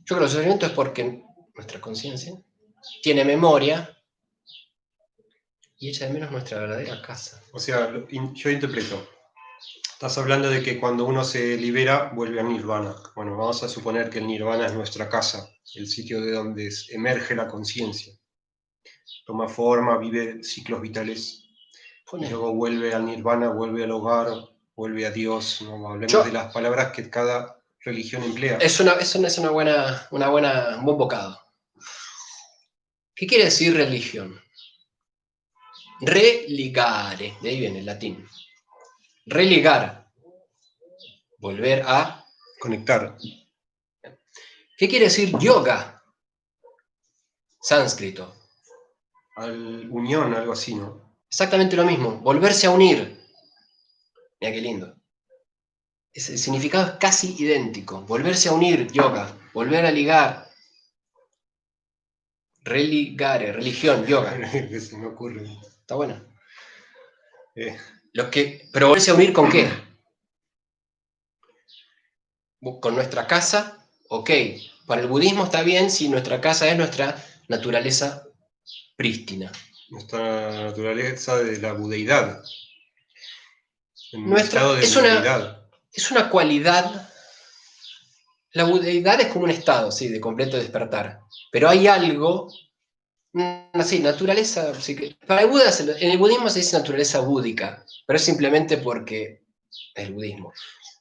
Yo creo que el sufrimiento es porque nuestra conciencia tiene memoria y echa de menos nuestra verdadera casa. O sea, yo interpreto. Estás hablando de que cuando uno se libera, vuelve a Nirvana. Bueno, vamos a suponer que el Nirvana es nuestra casa, el sitio de donde emerge la conciencia. Toma forma, vive ciclos vitales. Y luego vuelve al Nirvana, vuelve al hogar, vuelve a Dios. ¿No? Hablemos de las palabras que cada religión emplea. Es un buen bocado. ¿Qué quiere decir religión? Religare, de ahí viene el latín. Religar, volver a Conectar. ¿Qué quiere decir yoga? Sánscrito. Unión, algo así, ¿no? Exactamente lo mismo, volverse a unir. Mira qué lindo. El significado es casi idéntico. Volverse a unir, yoga. Volver a ligar. Religare, religión, yoga. Se me ocurre. Está bueno. Pero volverse a unir ¿con qué? Con nuestra casa, ok. Para el budismo está bien si nuestra casa es nuestra naturaleza prístina. Nuestra naturaleza de la budeidad. Es una cualidad. La budeidad es como un estado, sí, de completo despertar. Pero hay algo, así, naturaleza. Para el Buda, en el budismo se dice naturaleza búdica, pero es simplemente porque es el budismo.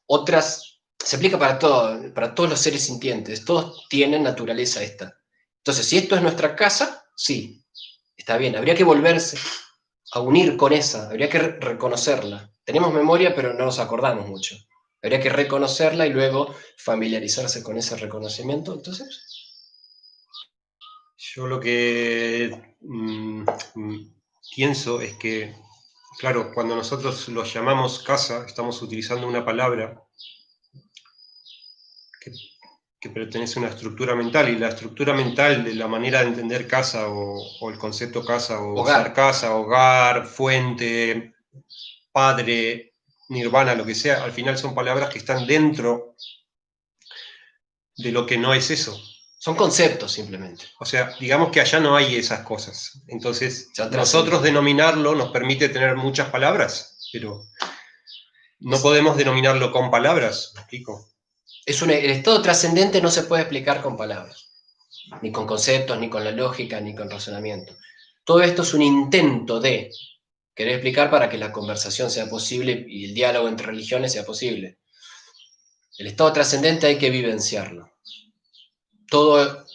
Otras, se aplica para todo, para todos los seres sintientes, todos tienen naturaleza esta. Entonces, si esto es nuestra casa, sí, está bien. Habría que volverse a unir con esa, habría que reconocerla. Tenemos memoria, pero no nos acordamos mucho. Habría que reconocerla y luego familiarizarse con ese reconocimiento. Entonces, yo lo que pienso es que, claro, cuando nosotros lo llamamos casa, estamos utilizando una palabra que pertenece a una estructura mental, y la estructura mental de la manera de entender casa o el concepto casa o hogar. usar casa, hogar, fuente, padre, nirvana, lo que sea, al final son palabras que están dentro de lo que no es eso. Son conceptos simplemente. O sea, digamos que allá no hay esas cosas. Entonces, Ya nosotros denominarlo nos permite tener muchas palabras, pero no podemos denominarlo con palabras, ¿me explico? El estado trascendente no se puede explicar con palabras, ni con conceptos, ni con la lógica, ni con razonamiento. Todo esto es un intento de querer explicar para que la conversación sea posible y el diálogo entre religiones sea posible. El estado trascendente hay que vivenciarlo. Todo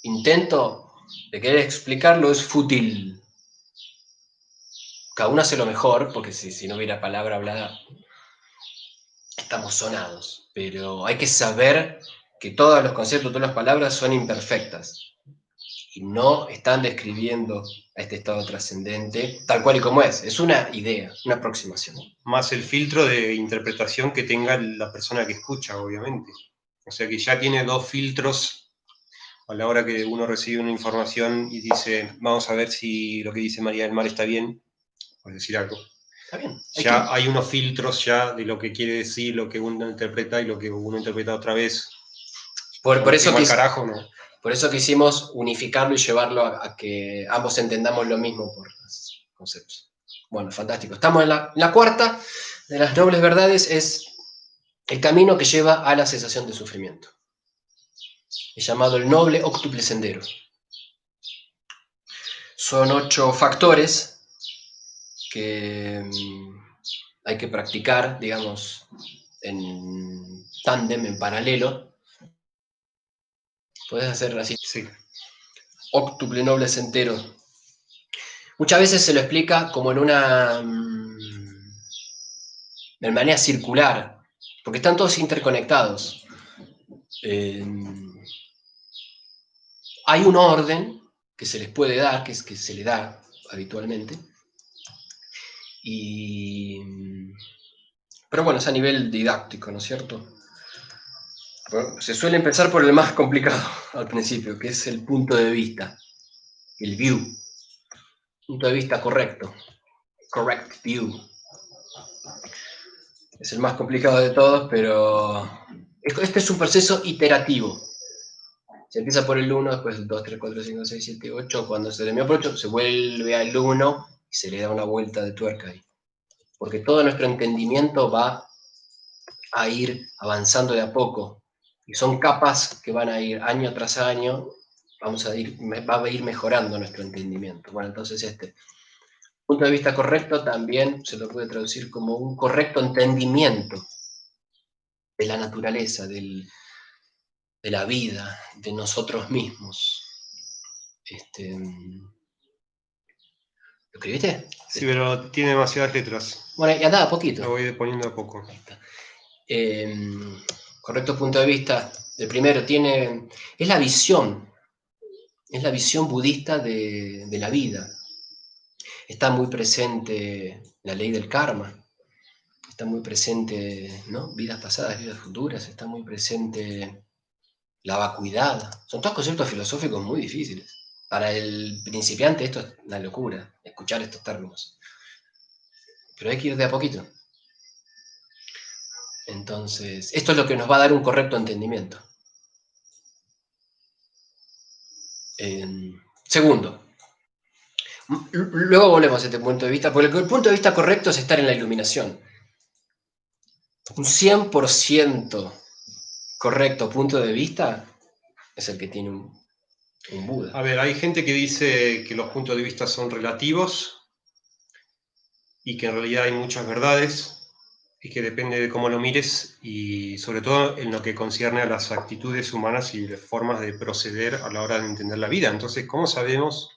intento de querer explicarlo es fútil. Cada uno hace lo mejor, porque si no hubiera palabra hablada, estamos sonados. Pero hay que saber que todos los conceptos, todas las palabras son imperfectas y no están describiendo a este estado trascendente tal cual y como es. Es una idea, una aproximación. Más el filtro de interpretación que tenga la persona que escucha, obviamente. O sea que ya tiene dos filtros a la hora que uno recibe una información y dice, vamos a ver si lo que dice María del Mar está bien, por decir algo. Está bien. Ya hay unos filtros ya de lo que quiere decir, lo que uno interpreta y lo que uno interpreta otra vez. Por eso quisimos unificarlo y llevarlo a que ambos entendamos lo mismo por los conceptos. Bueno, fantástico. Estamos en la cuarta de las nobles verdades, es el camino que lleva a la cesación del sufrimiento. Es llamado el noble óctuple sendero. Son 8 factores que hay que practicar, digamos, en tándem, en paralelo. Podés hacer así, Sí. octuple nobles enteros. Muchas veces se lo explica como en una de manera circular, porque están todos interconectados. Hay un orden que se les puede dar, que se le da habitualmente, pero bueno, es a nivel didáctico, ¿no es cierto? Bueno, se suele empezar por el más complicado al principio, que es el punto de vista, el view, punto de vista correcto, correct view. Es el más complicado de todos, pero este es un proceso iterativo. Se empieza por el 1, después el 2, 3, 4, 5, 6, 7, 8. Cuando se termina por 8, se vuelve al 1 y se le da una vuelta de tuerca ahí. Porque todo nuestro entendimiento va a ir avanzando de a poco. Y son capas que van a ir año tras año, va a ir mejorando nuestro entendimiento. Bueno, entonces este punto de vista correcto también se lo puede traducir como un correcto entendimiento de la naturaleza, de la vida, de nosotros mismos. ¿Lo escribiste? Sí, pero tiene demasiadas letras. Bueno, y andaba poquito. Lo voy poniendo a poco. Ahí está. Correcto punto de vista. El primero es la visión budista de la vida. Está muy presente la ley del karma, está muy presente, ¿no? Vidas pasadas, vidas futuras, está muy presente la vacuidad. Son todos conceptos filosóficos muy difíciles. Para el principiante esto es una locura, escuchar estos términos. Pero hay que ir de a poquito. Entonces, esto es lo que nos va a dar un correcto entendimiento. Segundo, luego volvemos a este punto de vista, porque el punto de vista correcto es estar en la iluminación. Un 100% correcto punto de vista es el que tiene un Buda. A ver, hay gente que dice que los puntos de vista son relativos y que en realidad hay muchas verdades y que depende de cómo lo mires y sobre todo en lo que concierne a las actitudes humanas y las formas de proceder a la hora de entender la vida. Entonces, ¿cómo sabemos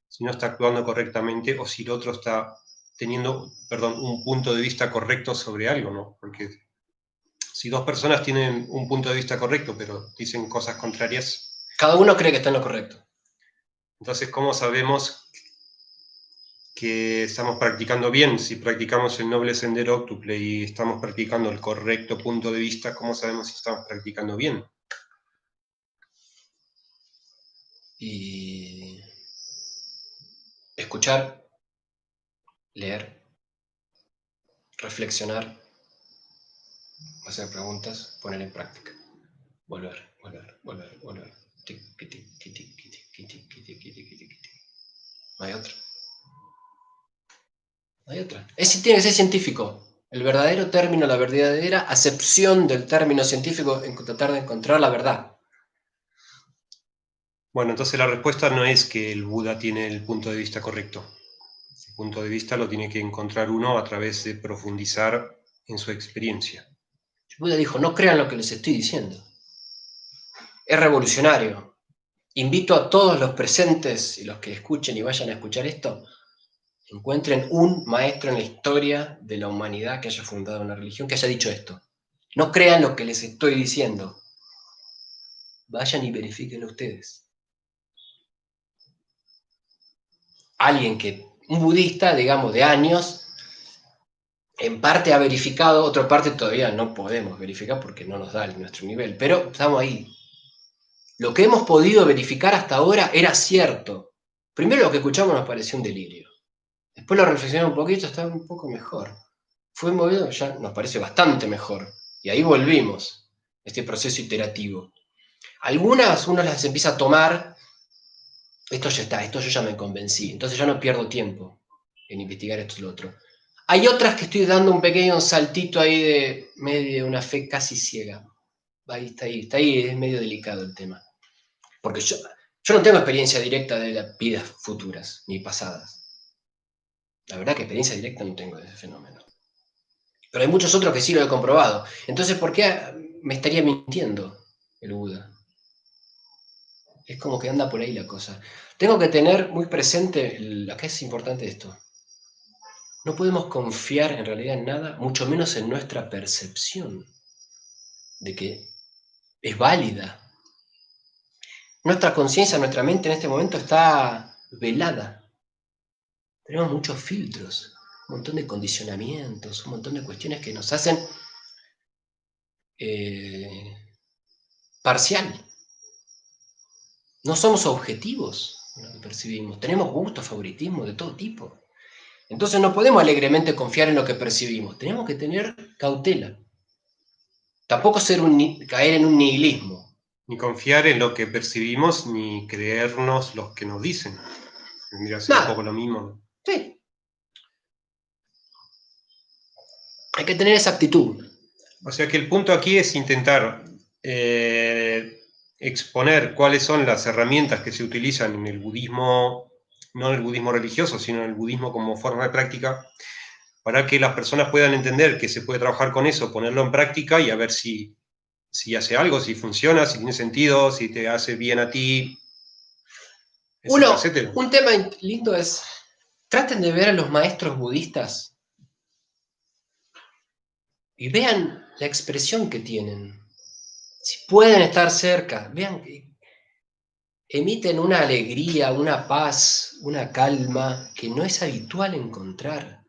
si no está actuando correctamente o si el otro está teniendo, un punto de vista correcto sobre algo, ¿no? Porque si dos personas tienen un punto de vista correcto pero dicen cosas contrarias, cada uno cree que está en lo correcto. Entonces, ¿cómo sabemos que estamos practicando bien? Si practicamos el noble sendero óctuple y estamos practicando el correcto punto de vista, ¿cómo sabemos si estamos practicando bien? Y escuchar, leer, reflexionar, hacer preguntas, poner en práctica. Volver. No hay otra. Tiene que ser científico. El verdadero término, la verdadera acepción del término científico en tratar de encontrar la verdad. Bueno, entonces la respuesta no es que el Buda tiene el punto de vista correcto. El punto de vista lo tiene que encontrar uno a través de profundizar en su experiencia. El Buda dijo, no crean lo que les estoy diciendo. Es revolucionario. Invito a todos los presentes y los que escuchen y vayan a escuchar esto, encuentren un maestro en la historia de la humanidad que haya fundado una religión, que haya dicho esto. No crean lo que les estoy diciendo. Vayan y verifíquenlo ustedes. Un budista, digamos, de años, en parte ha verificado, otra parte todavía no podemos verificar porque no nos da nuestro nivel, pero estamos ahí. Lo que hemos podido verificar hasta ahora era cierto. Primero lo que escuchamos nos pareció un delirio. Después lo reflexionamos un poquito, estaba un poco mejor. Fue movido, ya nos parece bastante mejor. Y ahí volvimos, este proceso iterativo. Algunas uno las empieza a tomar, esto ya está, esto yo ya me convencí, entonces ya no pierdo tiempo en investigar esto y lo otro. Hay otras que estoy dando un pequeño saltito ahí de medio una fe casi ciega. Ahí, es medio delicado el tema. Porque yo no tengo experiencia directa de las vidas futuras, ni pasadas. La verdad que experiencia directa no tengo de ese fenómeno. Pero hay muchos otros que sí lo he comprobado. Entonces, ¿por qué me estaría mintiendo el Buda? Es como que anda por ahí la cosa. Tengo que tener muy presente, acá es importante esto, no podemos confiar en realidad en nada, mucho menos en nuestra percepción de que es válida. Nuestra conciencia, nuestra mente en este momento está velada. Tenemos muchos filtros, un montón de condicionamientos, un montón de cuestiones que nos hacen parcial. No somos objetivos en lo que percibimos. Tenemos gustos, favoritismo de todo tipo. Entonces no podemos alegremente confiar en lo que percibimos. Tenemos que tener cautela. Tampoco caer en un nihilismo. Ni confiar en lo que percibimos, ni creernos los que nos dicen. Tendría que ser un poco Nada. lo mismo. Sí. Hay que tener esa actitud. O sea que el punto aquí es intentar exponer cuáles son las herramientas que se utilizan en el budismo, no en el budismo religioso, sino en el budismo como forma de práctica, para que las personas puedan entender que se puede trabajar con eso, ponerlo en práctica y a ver si hace algo, si funciona, si tiene sentido, si te hace bien a ti, etcétera, etcétera. Un tema lindo es, traten de ver a los maestros budistas y vean la expresión que tienen. Si pueden estar cerca, vean que emiten una alegría, una paz, una calma que no es habitual encontrar.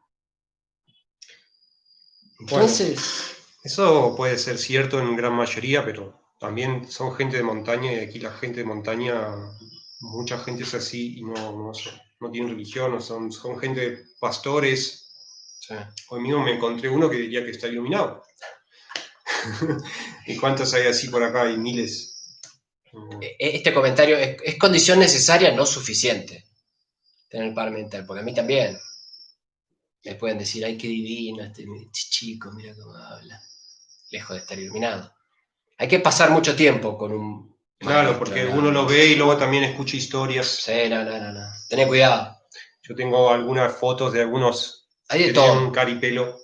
Entonces, bueno, eso puede ser cierto en gran mayoría, pero también son gente de montaña y aquí la gente de montaña, mucha gente es así y no tienen religión, son gente pastores. sí. Hoy mismo me encontré uno que diría que está iluminado. ¿Y cuántos hay así por acá? Hay miles. Este comentario es condición necesaria, no suficiente. Tener par mental, porque a mí también me pueden decir, ay, qué divino este chico, mira cómo habla, lejos de estar iluminado. Hay que pasar mucho tiempo con un Claro, maestro, porque ¿no? uno lo ve y luego también escucha historias. Sí, no. Tené cuidado. Yo tengo algunas fotos de algunos Hay de que tienen todo. un caripelo.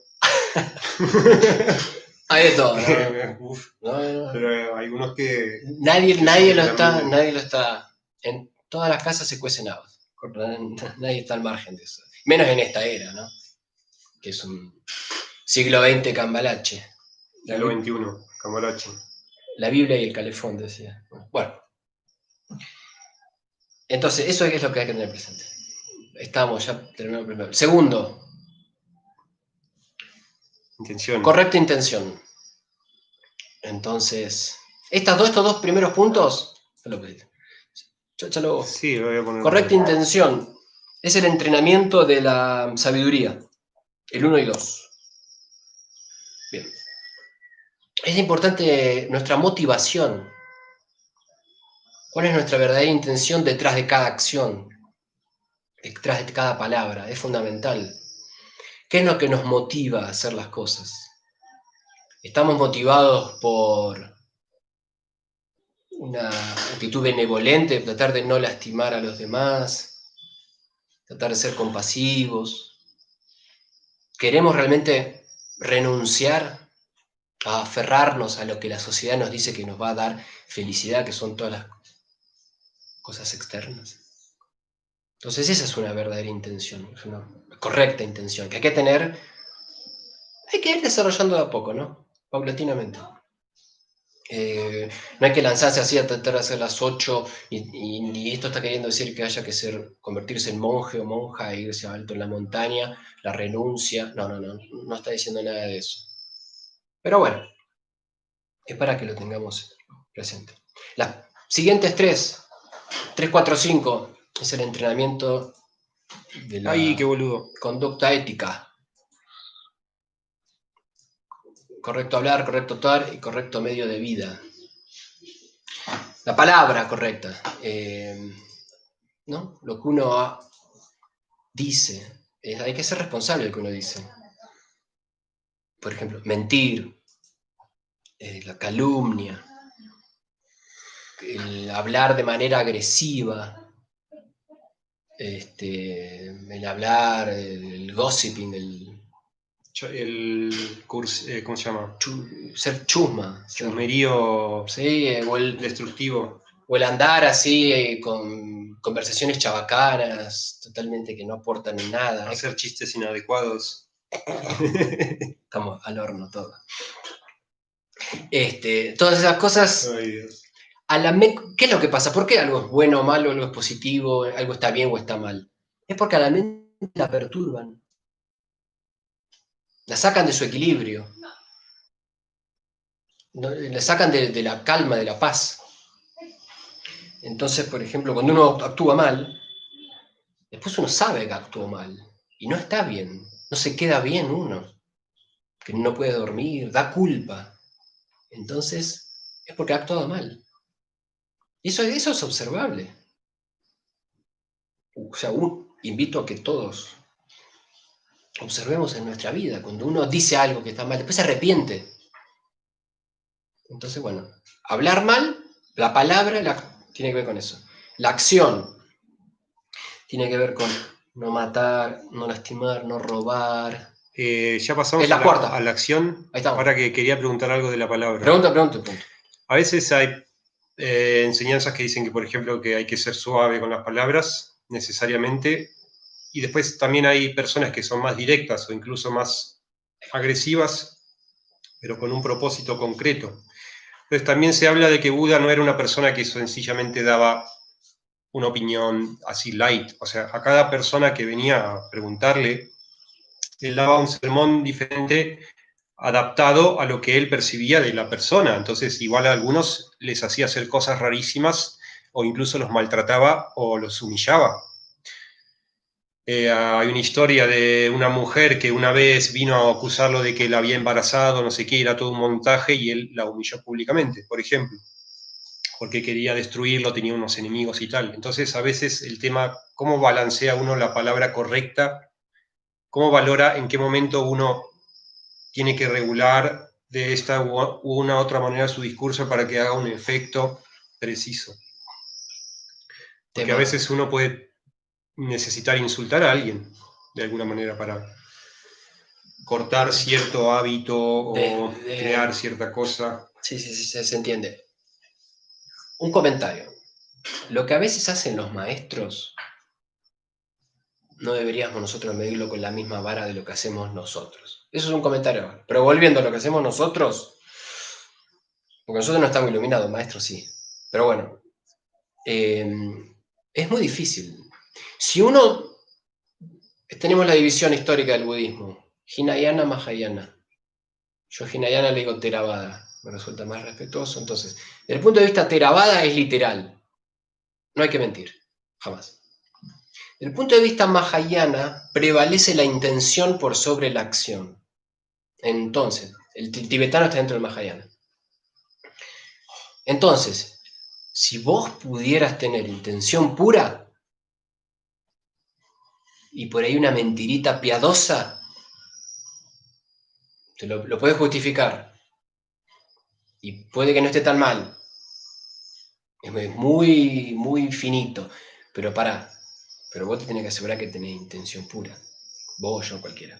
Hay de todo, ¿no? Uf, No. pero hay unos que Nadie lo también. está. En todas las casas se cuecen habas. Nadie está al margen de eso. Menos en esta era, ¿no? Que es un siglo XX cambalache. Siglo XXI, Camarache. La Biblia y el calefón, decía. Bueno, entonces eso es lo que hay que tener presente. Estamos, ya terminamos primero. Segundo, Intención. correcta intención. Entonces, estos dos primeros puntos, Sí, lo voy a poner. correcta intención es el entrenamiento de la sabiduría, el 1 y 2. Bien. Es importante nuestra motivación. ¿Cuál es nuestra verdadera intención detrás de cada acción? Detrás de cada palabra. Es fundamental. ¿Qué es lo que nos motiva a hacer las cosas? ¿Estamos motivados por una actitud benevolente, tratar de no lastimar a los demás, tratar de ser compasivos? ¿Queremos realmente renunciar a aferrarnos a lo que la sociedad nos dice que nos va a dar felicidad, que son todas las cosas externas? Entonces esa es una verdadera intención, es una correcta intención, que hay que tener, hay que ir desarrollando de a poco, ¿no? Paulatinamente. No hay que lanzarse así a tratar de hacer las 8 y esto está queriendo decir que haya que convertirse en monje o monja e irse alto en la montaña, la renuncia. No está diciendo nada de eso. Pero bueno, es para que lo tengamos presente. Las siguientes 3, 4, 5 es el entrenamiento de la Ay, qué boludo. conducta ética. Correcto hablar, correcto actuar y correcto medio de vida. La palabra correcta. ¿No? Lo que uno dice. Hay que ser responsable de lo que uno dice. Por ejemplo, mentir, la calumnia, el hablar de manera agresiva, el hablar, el gossiping, ¿cómo se llama? Ser chusma. Chusmerío Sí, destructivo. o el andar así con conversaciones chabacanas, totalmente que no aportan en nada. Hacer chistes inadecuados. Estamos al horno todo. Todas esas cosas, Ay, Dios. ¿qué es lo que pasa? ¿Por qué algo es bueno o malo, algo es positivo, algo está bien o está mal? Es porque a la mente la perturban, la sacan de su equilibrio, la sacan de la calma, de la paz. Entonces, por ejemplo, cuando uno actúa mal, después uno sabe que actuó mal y no está bien, no se queda bien uno, que no puede dormir, da culpa. Entonces, es porque ha actuado mal. Y eso es observable. O sea, invito a que todos observemos en nuestra vida, cuando uno dice algo que está mal, después se arrepiente. Entonces, bueno, hablar mal, la palabra tiene que ver con eso. La acción tiene que ver con no matar, no lastimar, no robar. Ya pasamos Es la cuarta. a la acción. Ahí estamos. Ahora que quería preguntar algo de la palabra. Pregunta. A veces hay enseñanzas que dicen que, por ejemplo, que hay que ser suave con las palabras, necesariamente. Y después también hay personas que son más directas o incluso más agresivas, pero con un propósito concreto. Entonces también se habla de que Buda no era una persona que sencillamente daba una opinión así light. O sea, a cada persona que venía a preguntarle, él daba un sermón diferente adaptado a lo que él percibía de la persona. Entonces, igual a algunos les hacía hacer cosas rarísimas o incluso los maltrataba o los humillaba. Hay una historia de una mujer que una vez vino a acusarlo de que la había embarazado, no sé qué, era todo un montaje y él la humilló públicamente, por ejemplo, porque quería destruirlo, tenía unos enemigos y tal. Entonces, a veces el tema, ¿cómo balancea uno la palabra correcta? ¿Cómo valora en qué momento uno tiene que regular de esta u una otra manera su discurso para que haga un efecto preciso? Porque a veces uno puede necesitar insultar a alguien de alguna manera para cortar cierto hábito o crear cierta cosa. Sí, se entiende. Un comentario. Lo que a veces hacen los maestros, no deberíamos nosotros medirlo con la misma vara de lo que hacemos nosotros. Eso es un comentario. Pero volviendo a lo que hacemos nosotros, porque nosotros no estamos iluminados, maestros sí. Pero bueno, es muy difícil. Si uno... Tenemos la división histórica del budismo. Hinayana, Mahayana. Yo Hinayana le digo Theravada. Me resulta más respetuoso. Entonces, desde el punto de vista Theravada es literal. No hay que mentir. Jamás. Desde el punto de vista Mahayana, prevalece la intención por sobre la acción. Entonces, el tibetano está dentro del Mahayana. Entonces, si vos pudieras tener intención pura y por ahí una mentirita piadosa, te lo puedes justificar. Y puede que no esté tan mal. Es muy, muy finito. Pero pero vos te tenés que asegurar que tenés intención pura. Vos, yo, cualquiera.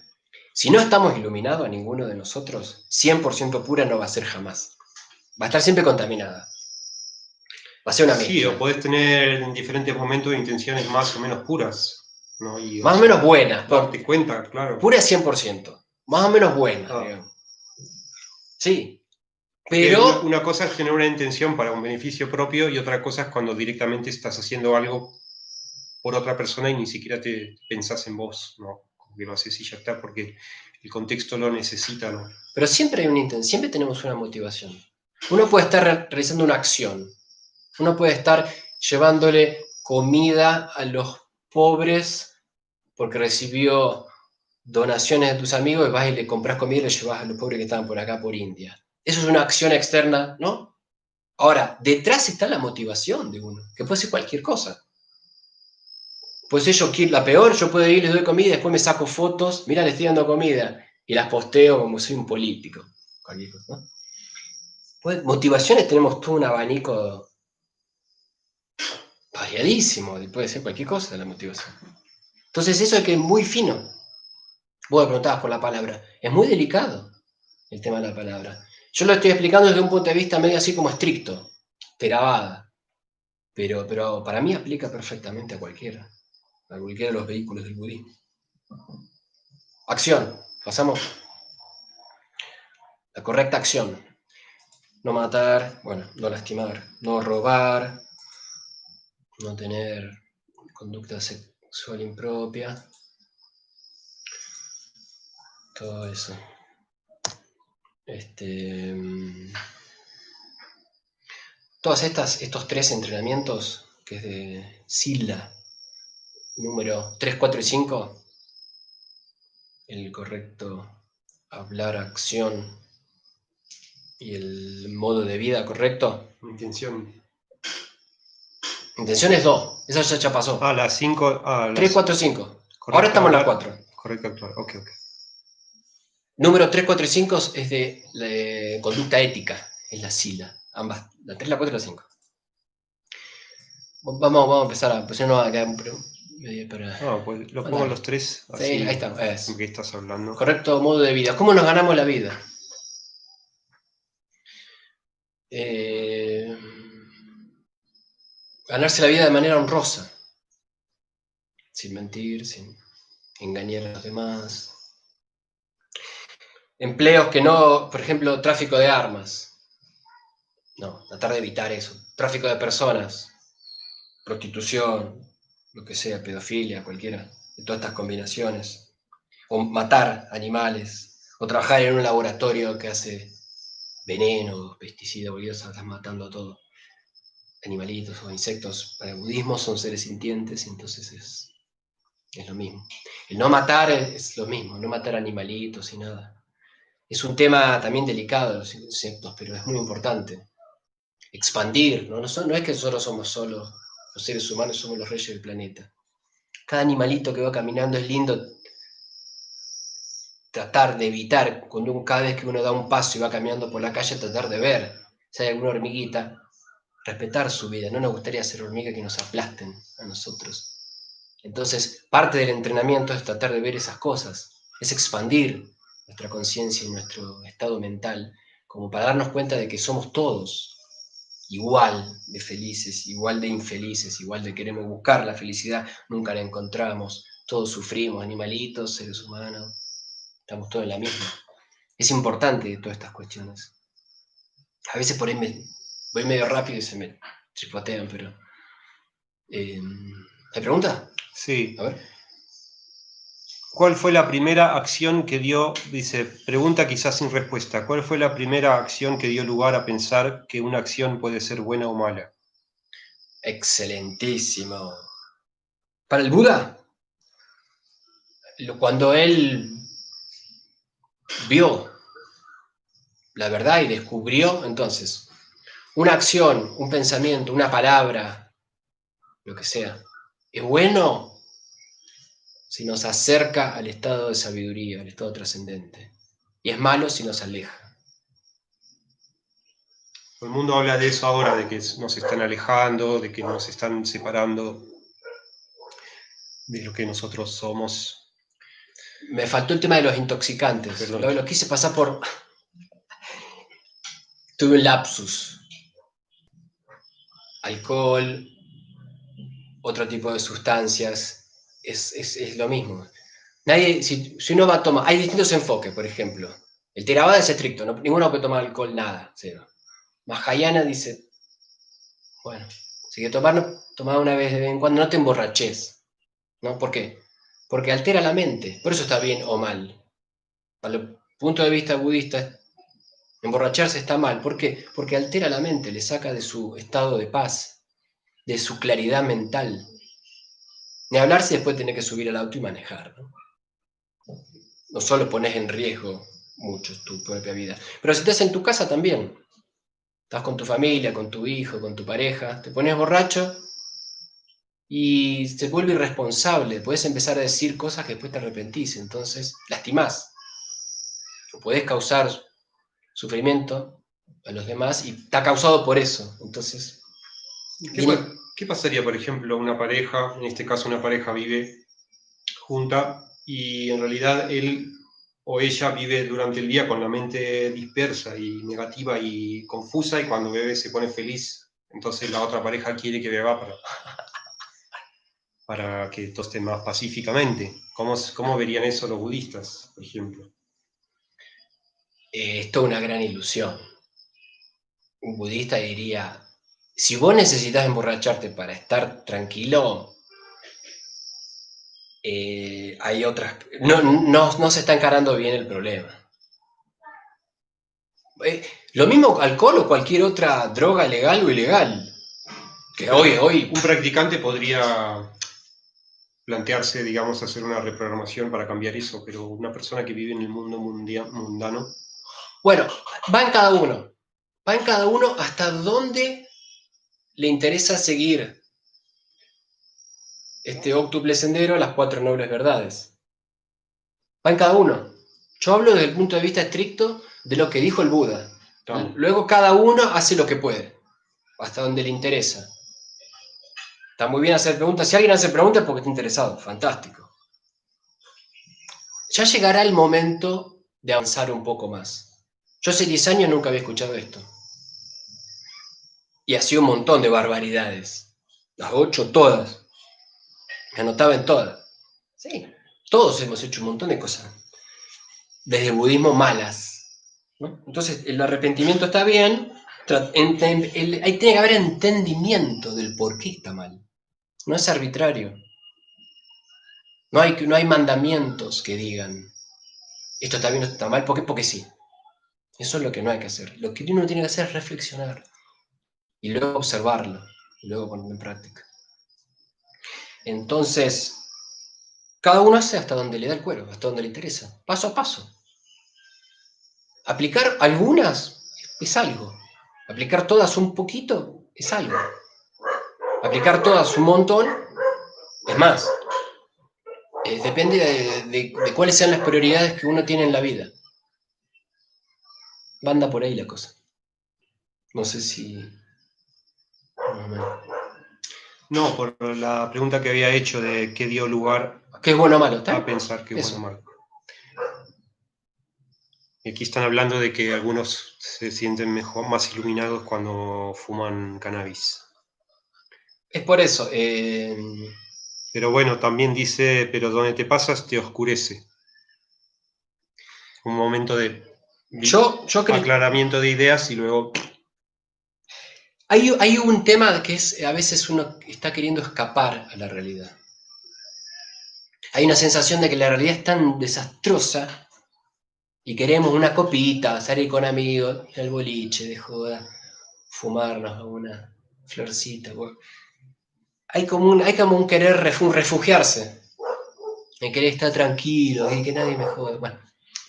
Si no estamos iluminados a ninguno de nosotros, 100% pura no va a ser jamás. Va a estar siempre contaminada. Va a ser una mezcla. Sí, o podés tener en diferentes momentos intenciones más o menos puras, ¿no? Más o menos buenas. Darte cuenta, claro. Pura 100%. Más o menos buenas, digamos. Sí. Pero una cosa es tener una intención para un beneficio propio y otra cosa es cuando directamente estás haciendo algo por otra persona y ni siquiera te pensás en vos, ¿no? Como que lo haces y ya está, porque el contexto lo necesita, ¿no? Pero siempre hay una intención, siempre tenemos una motivación. Uno puede estar realizando una acción. Uno puede estar llevándole comida a los pobres porque recibió donaciones de tus amigos y vas y le compras comida y le llevas a los pobres que estaban por acá, por India. Eso es una acción externa, ¿no? Ahora, detrás está la motivación de uno, que puede ser cualquier cosa. Pues yo, la peor, yo puedo ir, les doy comida, después me saco fotos, mira, le estoy dando comida, y las posteo como soy un político. Cualquier cosa, ¿no? Pues, motivaciones tenemos todo un abanico variadísimo, puede ser cualquier cosa la motivación. Entonces eso es que es muy fino. Vos me preguntabas por la palabra. Es muy delicado el tema de la palabra. Yo lo estoy explicando desde un punto de vista medio así como estricto, Theravada. Pero para mí aplica perfectamente a cualquiera de los vehículos del budismo. Acción. Pasamos. La correcta acción. No matar, bueno, no lastimar, no robar, no tener conducta sexual impropia, todo eso. Todos estos 3 entrenamientos, que es de Sila, número 3, 4 y 5, el correcto hablar, acción y el modo de vida correcto. Intención. Intención es 2, esa ya pasó. La 5. 3, 4, 5. Ahora Correcto, estamos en la 4. Correcto actuar, ok. Número 3, 4 y 5 es de conducta ética, es la Sila. Ambas, la 3, la 4 y la 5. Vamos a empezar a... Pues yo no va a quedar medio para... Pues lo pongo los 3, así. Sí, ahí está. ¿En qué estás hablando? Correcto modo de vida. ¿Cómo nos ganamos la vida? Ganarse la vida de manera honrosa. Sin mentir, sin engañar a los demás. Empleos que no, por ejemplo, tráfico de armas. No, tratar de evitar eso. Tráfico de personas, prostitución, lo que sea, pedofilia, cualquiera de todas estas combinaciones. O matar animales, o trabajar en un laboratorio que hace veneno, pesticidas, boludo, estás matando a todo. Animalitos o insectos. Para el budismo son seres sintientes, entonces es lo mismo. El no matar es lo mismo, no matar animalitos y nada. Es un tema también delicado de los insectos, pero es muy importante. Expandir, ¿no? No es que nosotros somos solos, los seres humanos somos los reyes del planeta. Cada animalito que va caminando es lindo tratar de evitar, cada vez que uno da un paso y va caminando por la calle, tratar de ver si hay alguna hormiguita, respetar su vida. No nos gustaría ser hormigas que nos aplasten a nosotros. Entonces, parte del entrenamiento es tratar de ver esas cosas, es expandir nuestra conciencia y nuestro estado mental, como para darnos cuenta de que somos todos igual de felices, igual de infelices, igual de queremos buscar la felicidad, nunca la encontramos, todos sufrimos, animalitos, seres humanos, estamos todos en la misma. Es importante todas estas cuestiones. A veces por ahí voy medio rápido y se me tripotean, pero... ¿Hay pregunta? Sí. A ver. ¿Cuál fue la primera acción que dio, dice, pregunta quizás sin respuesta, ¿cuál fue la primera acción que dio lugar a pensar que una acción puede ser buena o mala? Excelentísimo. Para el Buda, cuando él vio la verdad y descubrió, entonces, una acción, un pensamiento, una palabra, lo que sea, es bueno si nos acerca al estado de sabiduría, al estado trascendente, y es malo si nos aleja. El mundo habla de eso ahora, de que nos están alejando, de que nos están separando de lo que nosotros somos. Me faltó el tema de los intoxicantes. Lo quise pasar por... Tuve un lapsus. Alcohol, otro tipo de sustancias, es lo mismo. Si uno va a tomar... Hay distintos enfoques, por ejemplo. El Theravada es estricto, ¿no? Ninguno puede tomar alcohol, nada, cero. Mahayana dice, bueno, si quieres tomar una vez de vez en cuando, no te emborraches, ¿no? ¿Por qué? Porque altera la mente, por eso está bien o mal. Para el punto de vista budista, emborracharse está mal. ¿Por qué? Porque altera la mente, le saca de su estado de paz, de su claridad mental. Ni hablar si después tenés que subir al auto y manejar, ¿no? No solo pones en riesgo mucho tu propia vida, pero si estás en tu casa también, estás con tu familia, con tu hijo, con tu pareja, te pones borracho y se vuelve irresponsable, puedes empezar a decir cosas que después te arrepentís, entonces lastimás, o podés causar sufrimiento a los demás y está causado por eso, entonces... ¿Qué pasaría, por ejemplo, una pareja, en este caso una pareja vive junta y en realidad él o ella vive durante el día con la mente dispersa y negativa y confusa, y cuando bebe se pone feliz. Entonces la otra pareja quiere que beba para que todo esté más pacíficamente. ¿Cómo verían eso los budistas, por ejemplo? Es toda una gran ilusión. Un budista diría, si vos necesitas emborracharte para estar tranquilo, hay otras... No se está encarando bien el problema. Lo mismo alcohol o cualquier otra droga legal o ilegal. Que hoy... Un practicante podría plantearse, digamos, hacer una reprogramación para cambiar eso, pero una persona que vive en el mundo mundano... Bueno, va en cada uno. Va en cada uno hasta dónde le interesa seguir este óctuple sendero, las 4 nobles verdades. Va en cada uno. Yo hablo desde el punto de vista estricto de lo que dijo el Buda. Claro. Luego cada uno hace lo que puede, hasta donde le interesa. Está muy bien hacer preguntas. Si alguien hace preguntas es porque está interesado. Fantástico. Ya llegará el momento de avanzar un poco más. Yo hace 10 años nunca había escuchado esto. Y hacía un montón de barbaridades. Las 8 todas. Me anotaba en todas. Sí, todos hemos hecho un montón de cosas. Desde el budismo malas, ¿no? Entonces, el arrepentimiento está bien, ahí tiene que haber entendimiento del por qué está mal. No es arbitrario. No hay mandamientos que digan, esto está bien, esto está mal, porque sí. Eso es lo que no hay que hacer. Lo que uno tiene que hacer es reflexionar y luego observarlo y luego ponerlo en práctica. Entonces, cada uno hace hasta donde le da el cuero, hasta donde le interesa, paso a paso. Aplicar algunas es algo. Aplicar todas un poquito es algo. Aplicar todas un montón es más. Depende de cuáles sean las prioridades que uno tiene en la vida. Anda por ahí la cosa. No sé si... No, por la pregunta que había hecho de qué dio lugar ¿Qué es bueno o malo? a pensar que es Eso. bueno o malo. Y aquí están hablando de que algunos se sienten mejor, más iluminados cuando fuman cannabis. Es por eso. Pero bueno, también dice, pero donde te pasas te oscurece. Un momento de Yo creo... aclaramiento de ideas y luego... Hay un tema que es, a veces uno está queriendo escapar a la realidad. Hay una sensación de que la realidad es tan desastrosa y queremos una copita, salir con amigos, ir al boliche, de joda, fumarnos una florcita. Bueno. Hay como un querer refugiarse, de querer estar tranquilo y que nadie me joda.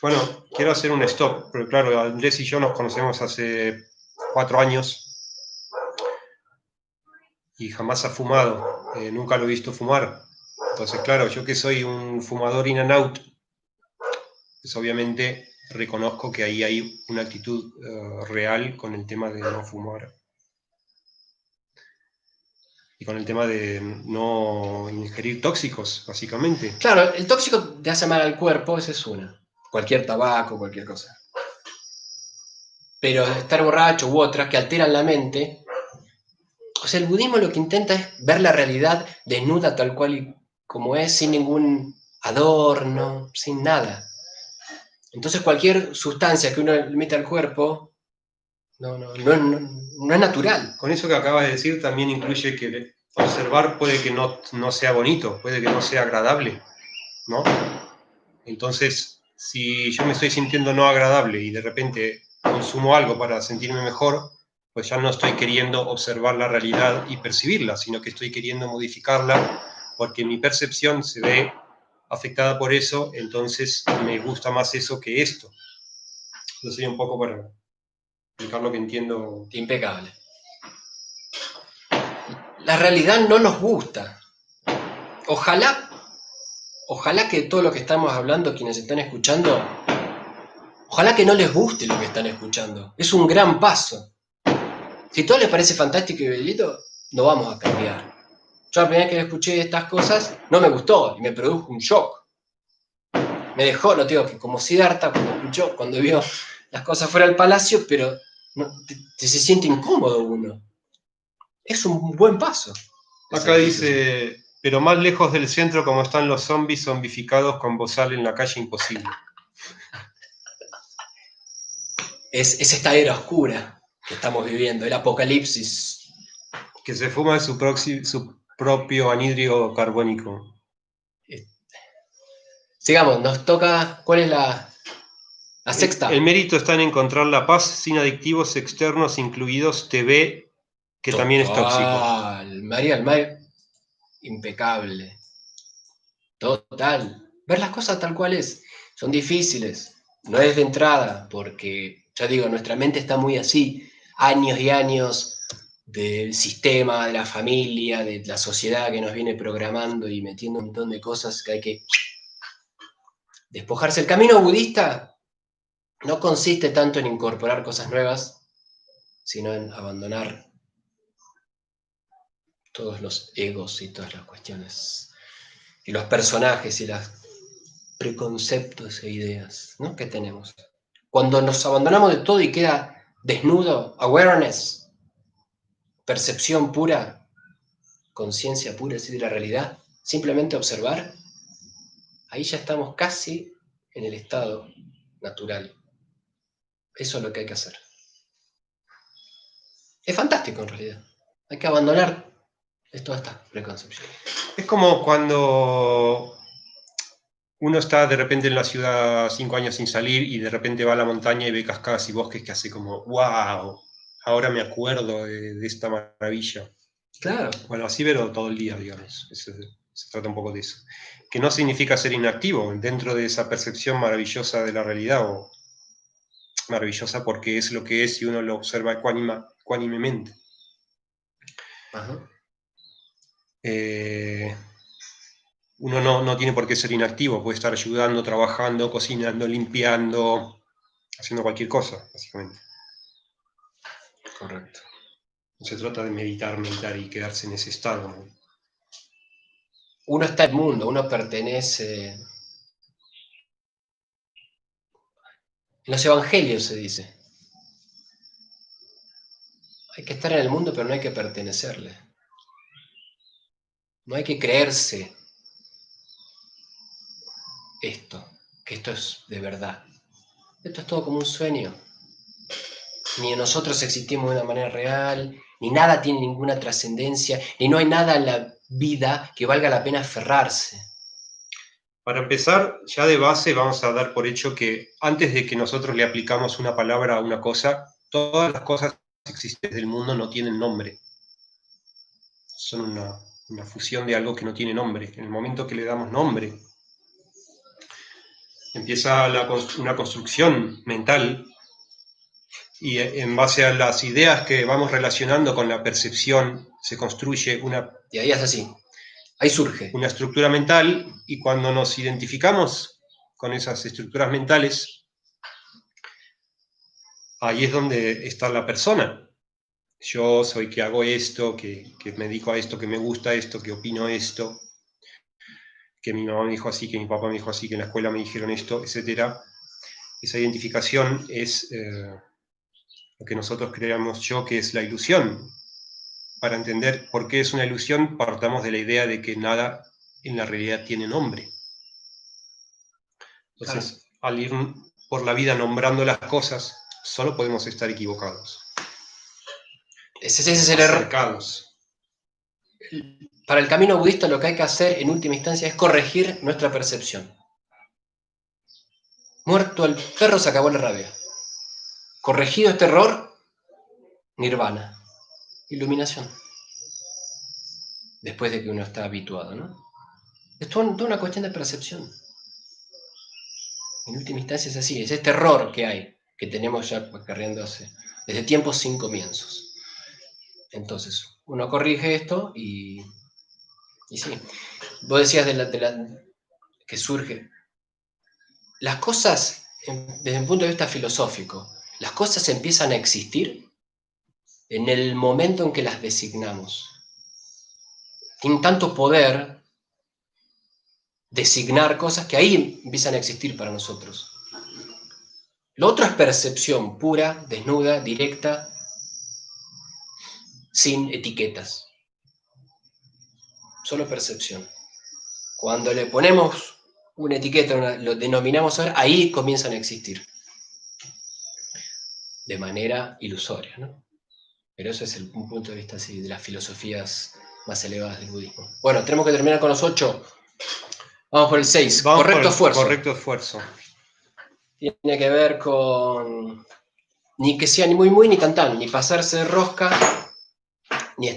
Bueno, quiero hacer un stop, pero claro, Andrés y yo nos conocemos hace 4 años y jamás ha fumado, nunca lo he visto fumar. Entonces, claro, yo que soy un fumador in and out, pues obviamente reconozco que ahí hay una actitud real con el tema de no fumar. Y con el tema de no ingerir tóxicos, básicamente. Claro, el tóxico te hace mal al cuerpo, esa es una. Cualquier tabaco, cualquier cosa. Pero estar borracho u otras que alteran la mente. O sea, el budismo lo que intenta es ver la realidad desnuda tal cual y como es, sin ningún adorno, sin nada. Entonces cualquier sustancia que uno le meta al cuerpo no es natural. Con eso que acabas de decir también incluye que observar puede que no sea bonito, puede que no sea agradable, ¿no? Entonces, si yo me estoy sintiendo no agradable y de repente consumo algo para sentirme mejor, pues ya no estoy queriendo observar la realidad y percibirla, sino que estoy queriendo modificarla porque mi percepción se ve afectada por eso, entonces me gusta más eso que esto. Eso sería un poco para explicar lo que entiendo. Impecable. La realidad no nos gusta. Ojalá que todo lo que estamos hablando, quienes están escuchando, ojalá que no les guste lo que están escuchando. Es un gran paso. Si todo les parece fantástico y bellito, no vamos a cambiar. Yo la primera vez que escuché estas cosas no me gustó y me produjo un shock. me dejó, no digo que como Siddhartha cuando vio las cosas fuera del palacio, pero se siente incómodo uno. Es un buen paso. Acá dice, pero más lejos del centro como están los zombies zombificados con bozal en la calle, imposible. Es esta era oscura que estamos viviendo, el apocalipsis. Que se fuma su propio anhidrio carbónico. Sigamos, nos toca, ¿cuál es la sexta? El mérito está en encontrar la paz sin adictivos externos, incluidos TV, que Total, también es tóxico. María del Mar, impecable. Total. Ver las cosas tal cual es. Son difíciles. No es de entrada, porque, ya digo, nuestra mente está muy así. Años y años del sistema, de la familia, de la sociedad que nos viene programando y metiendo un montón de cosas que hay que despojarse. El camino budista no consiste tanto en incorporar cosas nuevas, sino en abandonar todos los egos y todas las cuestiones, y los personajes y los preconceptos e ideas, ¿no?, que tenemos. Cuando nos abandonamos de todo y queda desnudo, awareness, percepción pura, conciencia pura, es decir, de la realidad, simplemente observar, ahí ya estamos casi en el estado natural. Eso es lo que hay que hacer. Es fantástico en realidad. Hay que abandonar toda esta preconcepción. Es como cuando uno está de repente en la ciudad 5 años sin salir y de repente va a la montaña y ve cascadas y bosques que hace como, wow, ahora me acuerdo de esta maravilla. Claro. Bueno, así verlo todo el día, digamos. Se trata un poco de eso. Que no significa ser inactivo dentro de esa percepción maravillosa de la realidad, o maravillosa porque es lo que es y uno lo observa ecuánimemente. Ajá. Uno no tiene por qué ser inactivo, puede estar ayudando, trabajando, cocinando, limpiando, haciendo cualquier cosa, básicamente. Correcto. No se trata de meditar y quedarse en ese estado, ¿no? Uno está en el mundo, uno pertenece. En los evangelios se dice, hay que estar en el mundo, pero no hay que pertenecerle. No hay que creerse que esto es de verdad. Esto es todo como un sueño. Ni nosotros existimos de una manera real, ni nada tiene ninguna trascendencia, ni no hay nada en la vida que valga la pena aferrarse. Para empezar, ya de base vamos a dar por hecho que antes de que nosotros le aplicamos una palabra a una cosa, todas las cosas existentes del mundo no tienen nombre. Son una fusión de algo que no tiene nombre. En el momento que le damos nombre, empieza una construcción mental, y en base a las ideas que vamos relacionando con la percepción se construye Y ahí es así, ahí surge una estructura mental, y cuando nos identificamos con esas estructuras mentales, ahí es donde está la persona. Yo soy que hago esto, que me dedico a esto, que me gusta esto, que opino esto, que mi mamá me dijo así, que mi papá me dijo así, que en la escuela me dijeron esto, etc. Esa identificación es lo que nosotros creamos yo que es la ilusión. Para entender por qué es una ilusión, partamos de la idea de que nada en la realidad tiene nombre. Entonces, al ir por la vida nombrando las cosas, solo podemos estar equivocados. Ese es el error. Para el camino budista lo que hay que hacer en última instancia es corregir nuestra percepción. Muerto el perro, se acabó la rabia. Corregido este error, nirvana, iluminación. Después de que uno está habituado, ¿no? Es toda una cuestión de percepción. En última instancia es así, es este error que hay, que tenemos ya acarreándose desde tiempos sin comienzos. Entonces, uno corrige esto y sí. Vos decías que surge. Las cosas, desde un punto de vista filosófico, las cosas empiezan a existir en el momento en que las designamos. Tienen tanto poder designar cosas que ahí empiezan a existir para nosotros. Lo otro es percepción pura, desnuda, directa, sin etiquetas. Solo percepción. Cuando le ponemos una etiqueta, lo denominamos ahora, ahí comienzan a existir. De manera ilusoria, ¿no? Pero eso es un punto de vista así, de las filosofías más elevadas del budismo. Bueno, tenemos que terminar con los 8. Vamos por el 6. Correcto esfuerzo. Correcto esfuerzo. Tiene que ver con ni que sea ni muy ni tan, ni pasarse de rosca, ni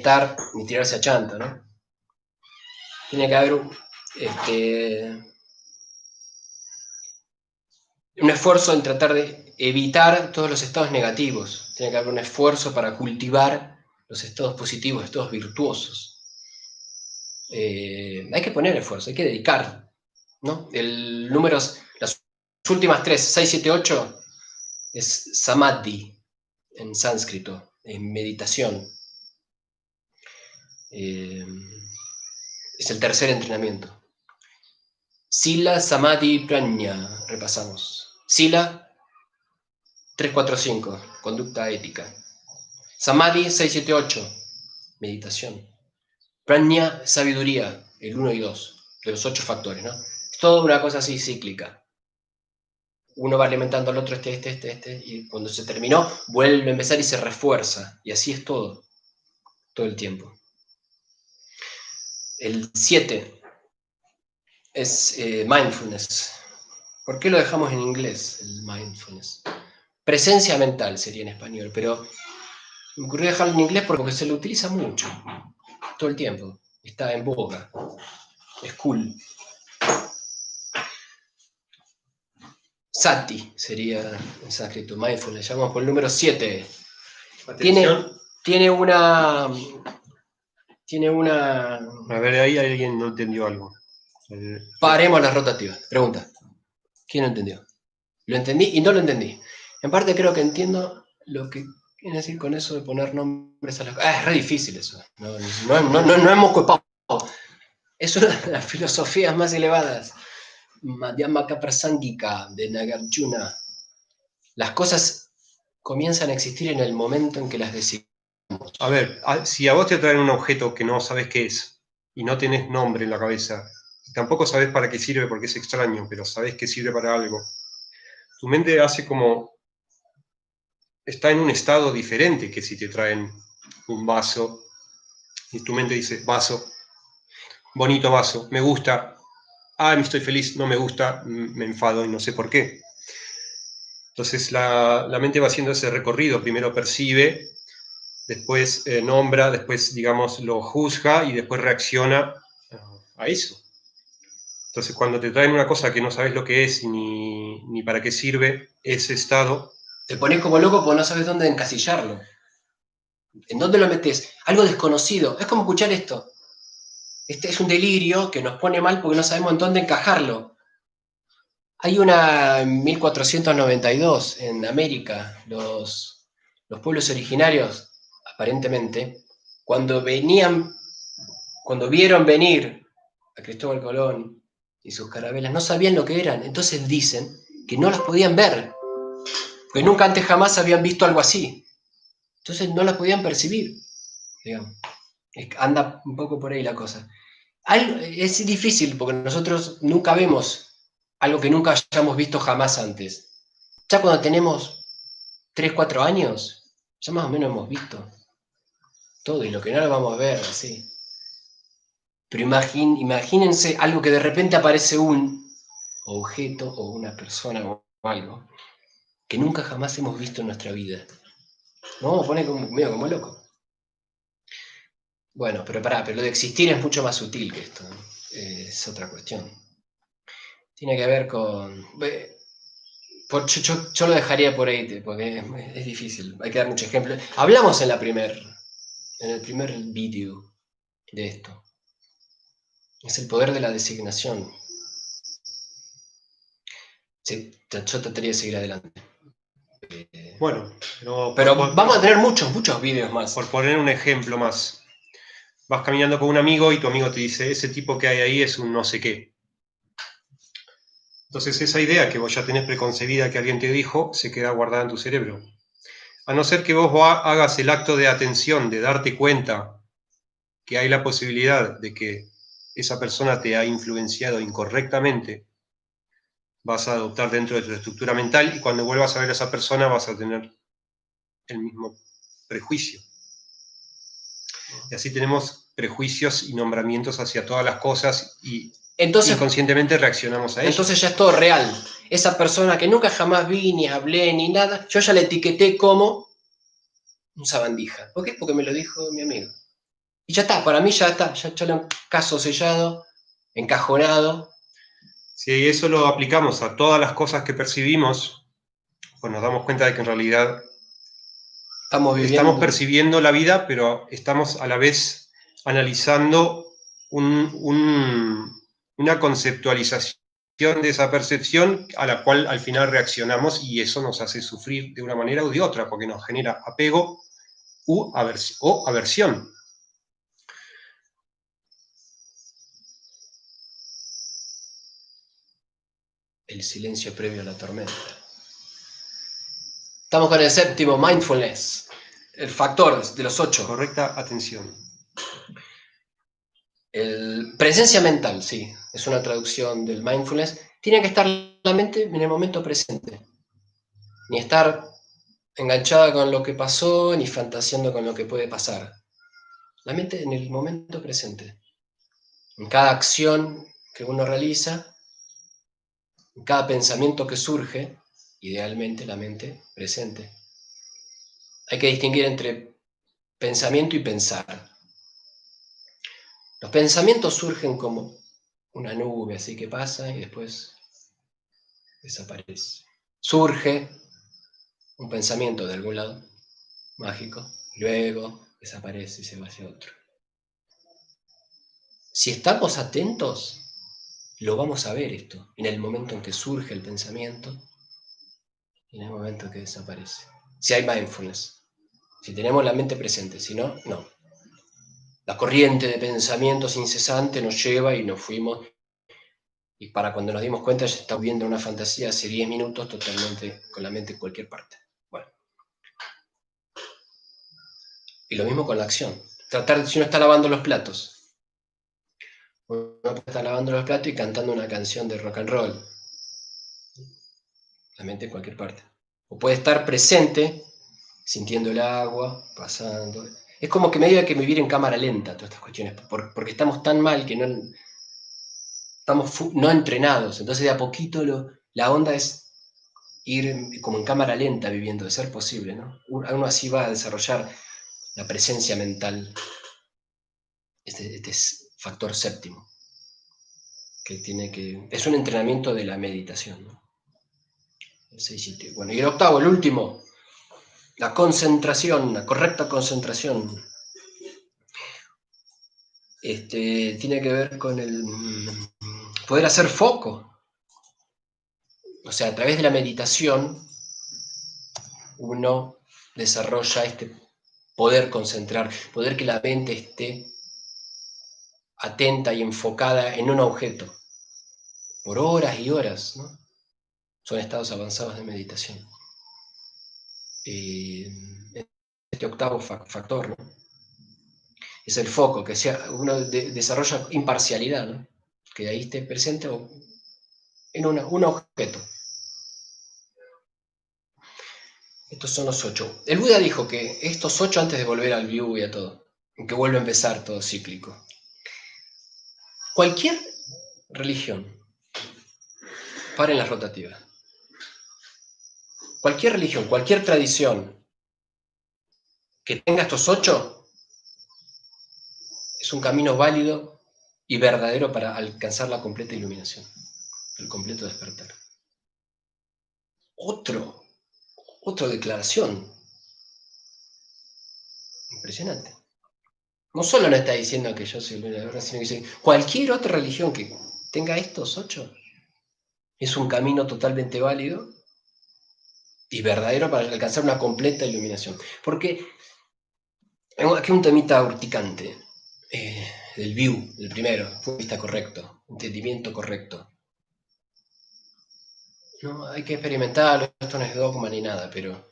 tirarse a chanta, ¿no? Tiene que haber un esfuerzo en tratar de evitar todos los estados negativos. Tiene que haber un esfuerzo para cultivar los estados positivos, estados virtuosos. Hay que poner esfuerzo, hay que dedicar, ¿no? El número, las últimas 3, 6, 7, 8, es samadhi en sánscrito, en meditación. Es el tercer entrenamiento. Sila, Samadhi, Prajna, repasamos. Sila, 3, 4, 5, conducta ética. Samadhi, 6, 7, 8, meditación. Prajna, sabiduría, el 1 y 2, de los 8 factores, ¿no? Es toda una cosa así cíclica. Uno va alimentando al otro, y cuando se terminó, vuelve a empezar y se refuerza. Y así es todo el tiempo. El 7 es mindfulness. ¿Por qué lo dejamos en inglés, el mindfulness? Presencia mental sería en español, pero me ocurrió dejarlo en inglés porque se lo utiliza mucho, todo el tiempo. Está en boga, es cool. Sati sería en sánscrito, mindfulness. Llamamos por el número 7. Tiene una... A ver, ahí alguien no entendió algo. Paremos las rotativas. Pregunta. ¿Quién no entendió? Lo entendí y no lo entendí. En parte creo que entiendo lo que quiere decir con eso de poner nombres a las cosas. Es re difícil eso. No es moco de pavo. Es una de las filosofías más elevadas. Madhyamaka Prasangika de Nagarjuna. Las cosas comienzan a existir en el momento en que las designamos. A ver, si a vos te traen un objeto que no sabes qué es y no tenés nombre en la cabeza, tampoco sabes para qué sirve porque es extraño, pero sabes que sirve para algo, tu mente hace como... está en un estado diferente que si te traen un vaso y tu mente dice, vaso, bonito vaso, me gusta, me estoy feliz, no me gusta, me enfado y no sé por qué. Entonces la mente va haciendo ese recorrido, primero percibe, después nombra, después, digamos, lo juzga y después reacciona a eso. Entonces, cuando te traen una cosa que no sabes lo que es ni para qué sirve, ese estado... Te pones como loco porque no sabes dónde encasillarlo. ¿En dónde lo metes? Algo desconocido. Es como escuchar esto. Este es un delirio que nos pone mal porque no sabemos en dónde encajarlo. Hay una en 1492 en América, los pueblos originarios, aparentemente, cuando vieron venir a Cristóbal Colón y sus carabelas, no sabían lo que eran. Entonces dicen que no las podían ver, porque nunca antes jamás habían visto algo así. Entonces no las podían percibir, digamos. Anda un poco por ahí la cosa. Es difícil porque nosotros nunca vemos algo que nunca hayamos visto jamás antes. Ya cuando tenemos 3, 4 años, ya más o menos hemos visto todo y lo que no lo vamos a ver así. Pero imagínense algo que de repente aparece un objeto o una persona o algo que nunca jamás hemos visto en nuestra vida. Nos vamos a poner medio como loco. Bueno, pero lo de existir es mucho más sutil que esto, ¿no? Es otra cuestión. Tiene que ver con... Yo lo dejaría por ahí, porque es difícil, hay que dar muchos ejemplos. Hablamos en el primer vídeo de esto. Es el poder de la designación. Sí, yo trataría de seguir adelante. Bueno, pero vamos a tener muchos vídeos más. Por poner un ejemplo más. Vas caminando con un amigo y tu amigo te dice, ese tipo que hay ahí es un no sé qué. Entonces esa idea que vos ya tenés preconcebida que alguien te dijo, se queda guardada en tu cerebro. A no ser que vos hagas el acto de atención, de darte cuenta que hay la posibilidad de que esa persona te ha influenciado incorrectamente, vas a adoptar dentro de tu estructura mental y cuando vuelvas a ver a esa persona vas a tener el mismo prejuicio. Y así tenemos prejuicios y nombramientos hacia todas las cosas y Entonces, inconscientemente reaccionamos a ellas. entonces ya es todo real. Esa persona que nunca jamás vi, ni hablé, ni nada, yo ya la etiqueté como un sabandija. ¿Por qué? Porque me lo dijo mi amigo. Y ya está, para mí ya está, ya lo caso sellado, encajonado. Si eso lo aplicamos a todas las cosas que percibimos, pues nos damos cuenta de que en realidad estamos percibiendo la vida, pero estamos a la vez analizando una conceptualización de esa percepción a la cual al final reaccionamos y eso nos hace sufrir de una manera u de otra, porque nos genera apego o aversión. El silencio previo a la tormenta. Estamos con el séptimo, mindfulness, el factor de los 8. Correcta atención. Presencia mental, sí, es una traducción del mindfulness. Tiene que estar la mente en el momento presente. Ni estar enganchada con lo que pasó, ni fantaseando con lo que puede pasar. La mente en el momento presente. En cada acción que uno realiza, en cada pensamiento que surge, idealmente la mente presente. Hay que distinguir entre pensamiento y pensar. Los pensamientos surgen como una nube así que pasa y después desaparece. Surge un pensamiento de algún lado, mágico, luego desaparece y se va hacia otro. Si estamos atentos, lo vamos a ver esto, en el momento en que surge el pensamiento y en el momento en que desaparece. Si hay mindfulness, si tenemos la mente presente, si no, no. La corriente de pensamientos incesante nos lleva y nos fuimos, y para cuando nos dimos cuenta ya estamos viendo una fantasía hace 10 minutos totalmente con la mente en cualquier parte. Bueno. Y lo mismo con la acción. Tratar, si uno está lavando los platos, uno puede estar lavando los platos y cantando una canción de rock and roll. La mente en cualquier parte. O puede estar presente, sintiendo el agua, pasando. Es como que medio hay que vivir en cámara lenta todas estas cuestiones, porque estamos tan mal que no estamos no entrenados. Entonces de a poquito la onda es ir como en cámara lenta viviendo, de ser posible, ¿no? Uno así va a desarrollar la presencia mental, este factor séptimo, es un entrenamiento de la meditación, ¿no? Bueno, y el octavo, el último, la concentración, la correcta concentración. Tiene que ver con el poder hacer foco. O sea, a través de la meditación uno desarrolla este poder concentrar, poder que la mente esté atenta y enfocada en un objeto por horas y horas, ¿no? Son estados avanzados de meditación. Este octavo factor, ¿no? Es el foco, que uno desarrolla imparcialidad, ¿no? Que ahí esté presente en un objeto. Estos son los 8. El Buda dijo que estos 8 antes de volver al view y a todo, que vuelve a empezar todo cíclico. Cualquier religión, paren las rotativas. Cualquier religión, cualquier tradición que tenga estos 8 es un camino válido y verdadero para alcanzar la completa iluminación, el completo despertar. Otra declaración impresionante. No solo no está diciendo que yo soy el verdadero, sino que dice cualquier otra religión que tenga estos 8 es un camino totalmente válido y verdadero para alcanzar una completa iluminación. Porque aquí un temita urticante del view, el primero, punto de vista correcto, entendimiento correcto. No, hay que experimentarlo, esto no es dogma ni nada, pero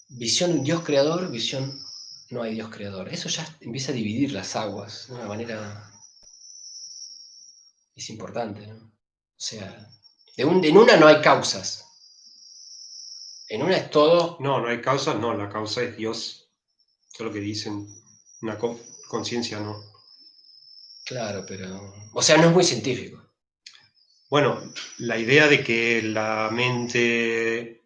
visión Dios creador, visión no hay Dios creador. Eso ya empieza a dividir las aguas de una manera, es importante, ¿no? O sea, en una no hay causas, en una es todo, No, no hay causa, no, la causa es Dios. Eso es lo que dicen. Una conciencia no. claro, pero, o sea, no es muy científico. Bueno, la idea de que la mente,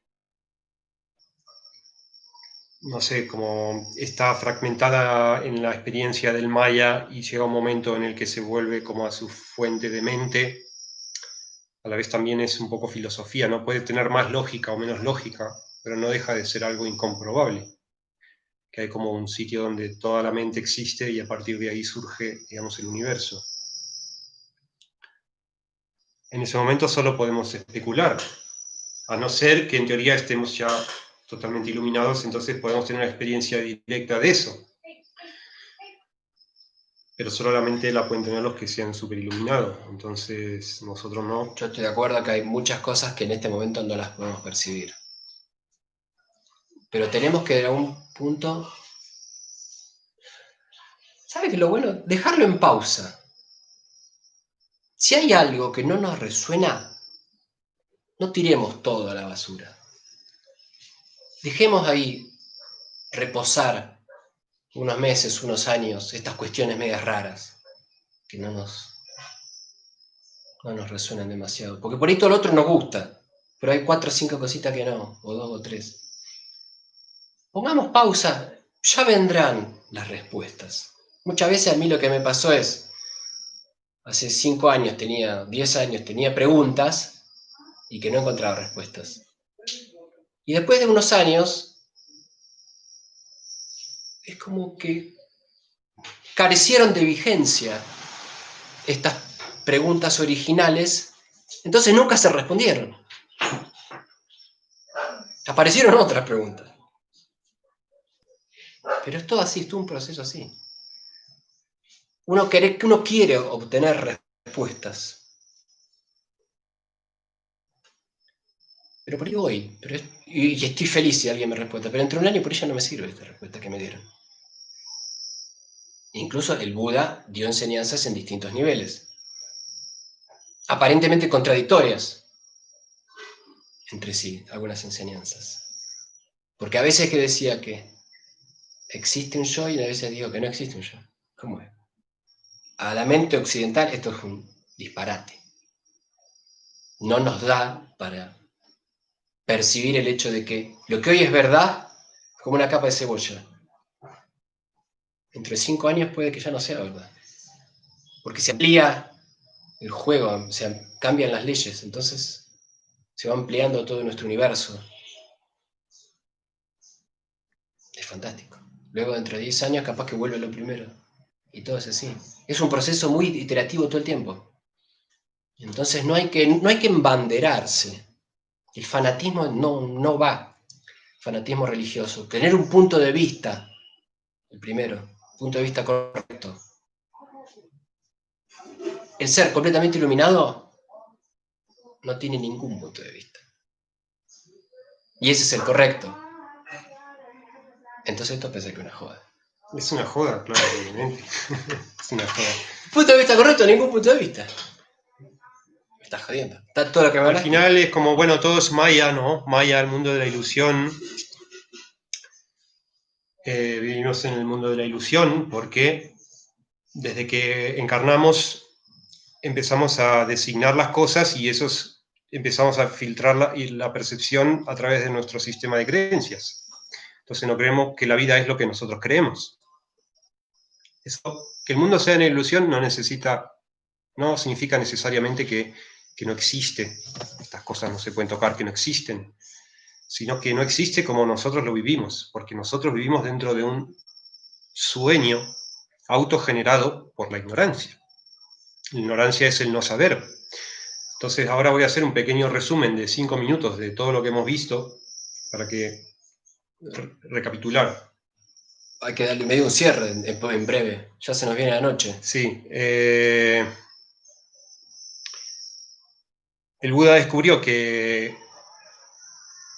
no sé, como está fragmentada en la experiencia del Maya y llega un momento en el que se vuelve como a su fuente de mente, a la vez también es un poco filosofía, ¿no? Puede tener más lógica o menos lógica, pero no deja de ser algo incomprobable, que hay como un sitio donde toda la mente existe y a partir de ahí surge, digamos, el universo. En ese momento solo podemos especular, a no ser que en teoría estemos ya totalmente iluminados, entonces podemos tener una experiencia directa de eso. Pero solamente la pueden tener los que sean súper iluminados, entonces nosotros no. Yo estoy de acuerdo que hay muchas cosas que en este momento no las podemos percibir. Pero tenemos que, en algún punto, ¿sabe qué es lo bueno? Dejarlo en pausa. Si hay algo que no nos resuena, no tiremos todo a la basura. Dejemos ahí reposar unos meses, unos años, estas cuestiones medias raras que no nos resuenan demasiado. Porque por ahí todo lo otro nos gusta, pero hay 4 o 5 cositas que no, o 2 o 3. Pongamos pausa, ya vendrán las respuestas. Muchas veces a mí lo que me pasó es, hace 5 años tenía, 10 años tenía preguntas y que no encontraba respuestas. Y después de unos años, es como que carecieron de vigencia estas preguntas originales, entonces nunca se respondieron. Aparecieron otras preguntas. Pero es todo así, es todo un proceso así. Uno quiere obtener respuestas. Pero por ahí voy. Y estoy feliz si alguien me responde. Pero entre un año por ella no me sirve esta respuesta que me dieron. Incluso el Buda dio enseñanzas en distintos niveles. Aparentemente contradictorias entre sí, algunas enseñanzas. Porque a veces que decía que existe un yo y a veces digo que no existe un yo. ¿Cómo es? A la mente occidental esto es un disparate. No nos da para percibir el hecho de que lo que hoy es verdad es como una capa de cebolla. Entre 5 años puede que ya no sea verdad. Porque se amplía el juego, se cambian las leyes, entonces se va ampliando todo nuestro universo. Es fantástico. Luego, dentro de 10 años, capaz que vuelve lo primero. Y todo es así. Es un proceso muy iterativo todo el tiempo. Entonces no hay que embanderarse. El fanatismo no va. Fanatismo religioso. Tener un punto de vista, el primero, punto de vista correcto. El ser completamente iluminado no tiene ningún punto de vista. Y ese es el correcto. Entonces esto pensé que es una joda. Es una joda, claro, obviamente. Es una joda. Punto de vista correcto, ningún punto de vista. Me estás jodiendo. Está todo lo que me Al hablaste. final es como, bueno, todo es Maya, ¿no? Maya, el mundo de la ilusión. Vivimos en el mundo de la ilusión porque desde que encarnamos empezamos a designar las cosas y empezamos a filtrar la percepción a través de nuestro sistema de creencias. Entonces no creemos que la vida es lo que nosotros creemos. Eso, que el mundo sea una ilusión no significa necesariamente que no existe. Estas cosas no se pueden tocar, que no existen, sino que no existe como nosotros lo vivimos, porque nosotros vivimos dentro de un sueño autogenerado por la ignorancia. La ignorancia es el no saber. Entonces ahora voy a hacer un pequeño resumen de 5 minutos de todo lo que hemos visto para que recapitular. Hay que darle medio un cierre en breve. Ya se nos viene la noche. Sí, el Buda descubrió que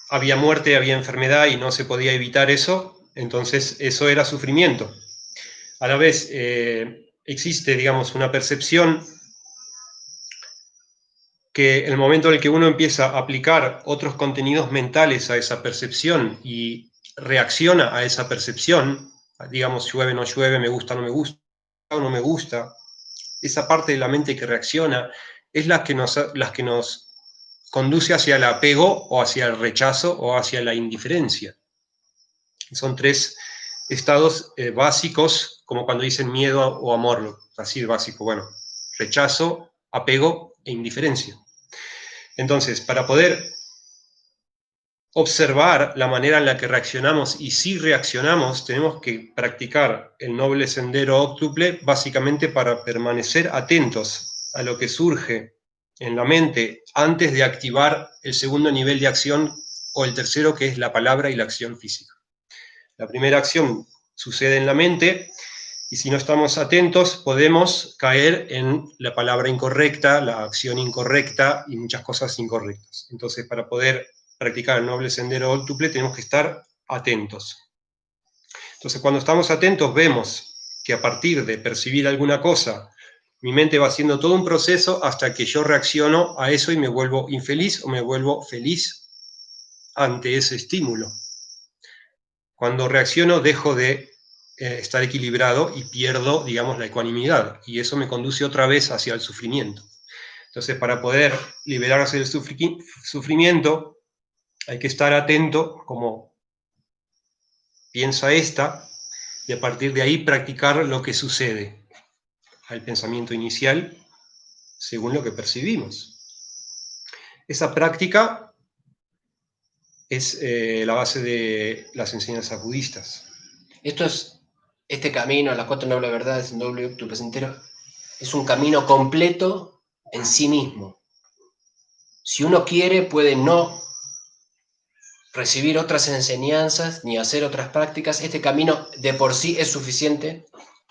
había muerte, había enfermedad y no se podía evitar eso, entonces eso era sufrimiento. A la vez existe, digamos, una percepción que el momento en el que uno empieza a aplicar otros contenidos mentales a esa percepción y reacciona a esa percepción, digamos, llueve, no llueve, me gusta, no me gusta, o no me gusta, esa parte de la mente que reacciona es la que nos conduce hacia el apego o hacia el rechazo o hacia la indiferencia. Son tres estados básicos, como cuando dicen miedo o amor, así de básico, bueno, rechazo, apego e indiferencia. Entonces, para poder observar la manera en la que reaccionamos y si reaccionamos, tenemos que practicar el noble sendero óctuple básicamente para permanecer atentos a lo que surge en la mente antes de activar el segundo nivel de acción o el tercero, que es la palabra y la acción física. La primera acción sucede en la mente y si no estamos atentos podemos caer en la palabra incorrecta, la acción incorrecta y muchas cosas incorrectas. Entonces, para poder practicar el noble sendero óctuple tenemos que estar atentos. Entonces, cuando estamos atentos vemos que a partir de percibir alguna cosa, mi mente va haciendo todo un proceso hasta que yo reacciono a eso y me vuelvo infeliz o me vuelvo feliz ante ese estímulo. Cuando reacciono dejo de estar equilibrado y pierdo, digamos, la ecuanimidad. Y eso me conduce otra vez hacia el sufrimiento. Entonces, para poder liberarse del sufrimiento, hay que estar atento, como piensa esta, y a partir de ahí practicar lo que sucede al pensamiento inicial según lo que percibimos. Esa práctica es la base de las enseñanzas budistas. Este camino, las cuatro nobles verdades, el noble óctuple entero, es un camino completo en sí mismo. Si uno quiere, puede no recibir otras enseñanzas ni hacer otras prácticas. Este camino de por sí es suficiente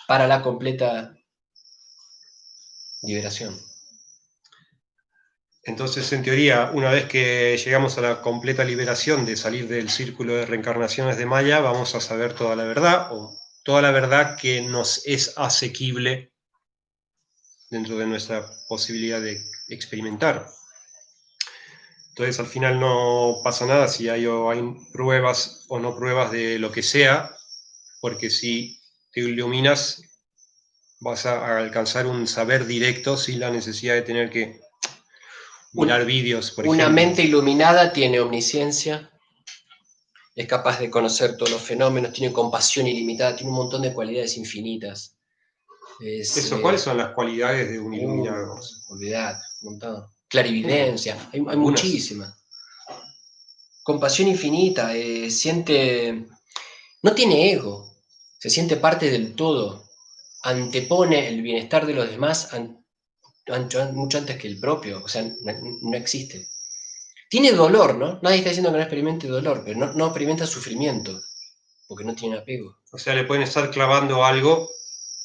para la completa liberación. Entonces, en teoría, una vez que llegamos a la completa liberación de salir del círculo de reencarnaciones de Maya, vamos a saber toda la verdad, o toda la verdad que nos es asequible dentro de nuestra posibilidad de experimentar. Entonces, al final no pasa nada si hay pruebas o no pruebas de lo que sea, porque si te iluminas, vas a alcanzar un saber directo sin la necesidad de tener que mirar vídeos, por ejemplo. Una mente iluminada tiene omnisciencia, es capaz de conocer todos los fenómenos, tiene compasión ilimitada, tiene un montón de cualidades infinitas. ¿Cuáles son las cualidades de un iluminado? Olvidate, un montón. Clarividencia, hay muchísimas. Compasión infinita, no tiene ego, se siente parte del todo, antepone el bienestar de los demás mucho antes que el propio, o sea, no existe. Tiene dolor, ¿no? Nadie está diciendo que no experimente dolor, pero no experimenta sufrimiento, porque no tiene apego. O sea, le pueden estar clavando algo,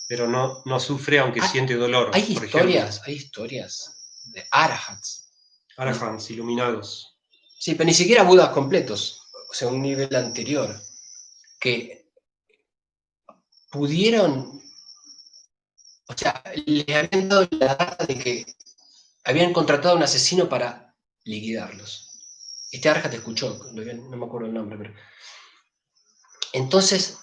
pero no sufre aunque siente dolor. Hay historias de arahats. Arahants, iluminados. Sí, pero ni siquiera budas completos, o sea, un nivel anterior, que pudieron, o sea, les habían dado la data de que habían contratado a un asesino para liquidarlos. Este Arhat escuchó, no me acuerdo el nombre, pero... Entonces,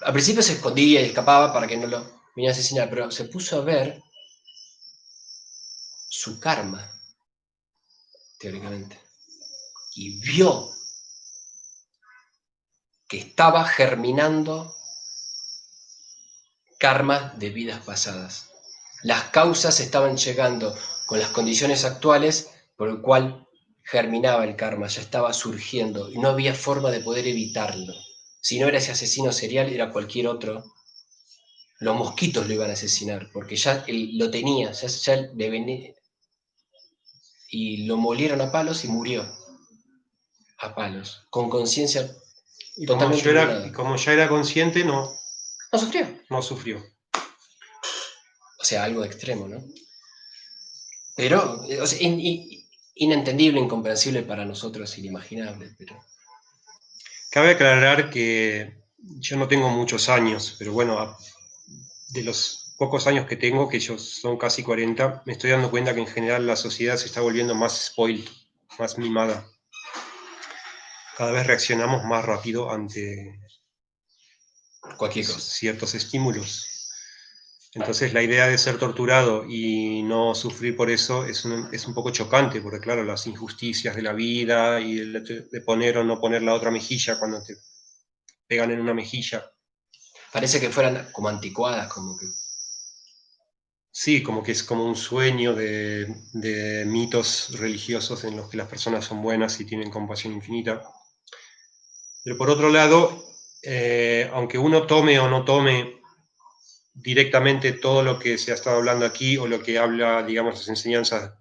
al principio se escondía y escapaba para que no lo viniera a asesinar, pero se puso a ver su karma, teóricamente, y vio que estaba germinando karma de vidas pasadas. Las causas estaban llegando con las condiciones actuales, por el cual germinaba el karma, ya estaba surgiendo, y no había forma de poder evitarlo. Si no era ese asesino serial, era cualquier otro. Los mosquitos lo iban a asesinar, porque ya él lo tenía, ya le venía, y lo molieron a palos y murió a palos, con conciencia totalmente como ya era consciente, no sufrió. No sufrió. O sea, algo extremo, ¿no? Pero, o sea, inentendible, incomprensible para nosotros, inimaginable. Pero... Cabe aclarar que yo no tengo muchos años, pero bueno, de los pocos años que tengo, que yo son casi 40, me estoy dando cuenta que en general la sociedad se está volviendo más spoiled, más mimada. Cada vez reaccionamos más rápido ante cualquier cosa. Ciertos estímulos. Entonces la idea de ser torturado y no sufrir por eso es un poco chocante, porque claro, las injusticias de la vida y de poner o no poner la otra mejilla cuando te pegan en una mejilla. Parece que fueran como anticuadas, como que... Sí, como que es como un sueño de mitos religiosos en los que las personas son buenas y tienen compasión infinita. Pero por otro lado, aunque uno tome o no tome directamente todo lo que se ha estado hablando aquí o lo que habla, digamos, las enseñanzas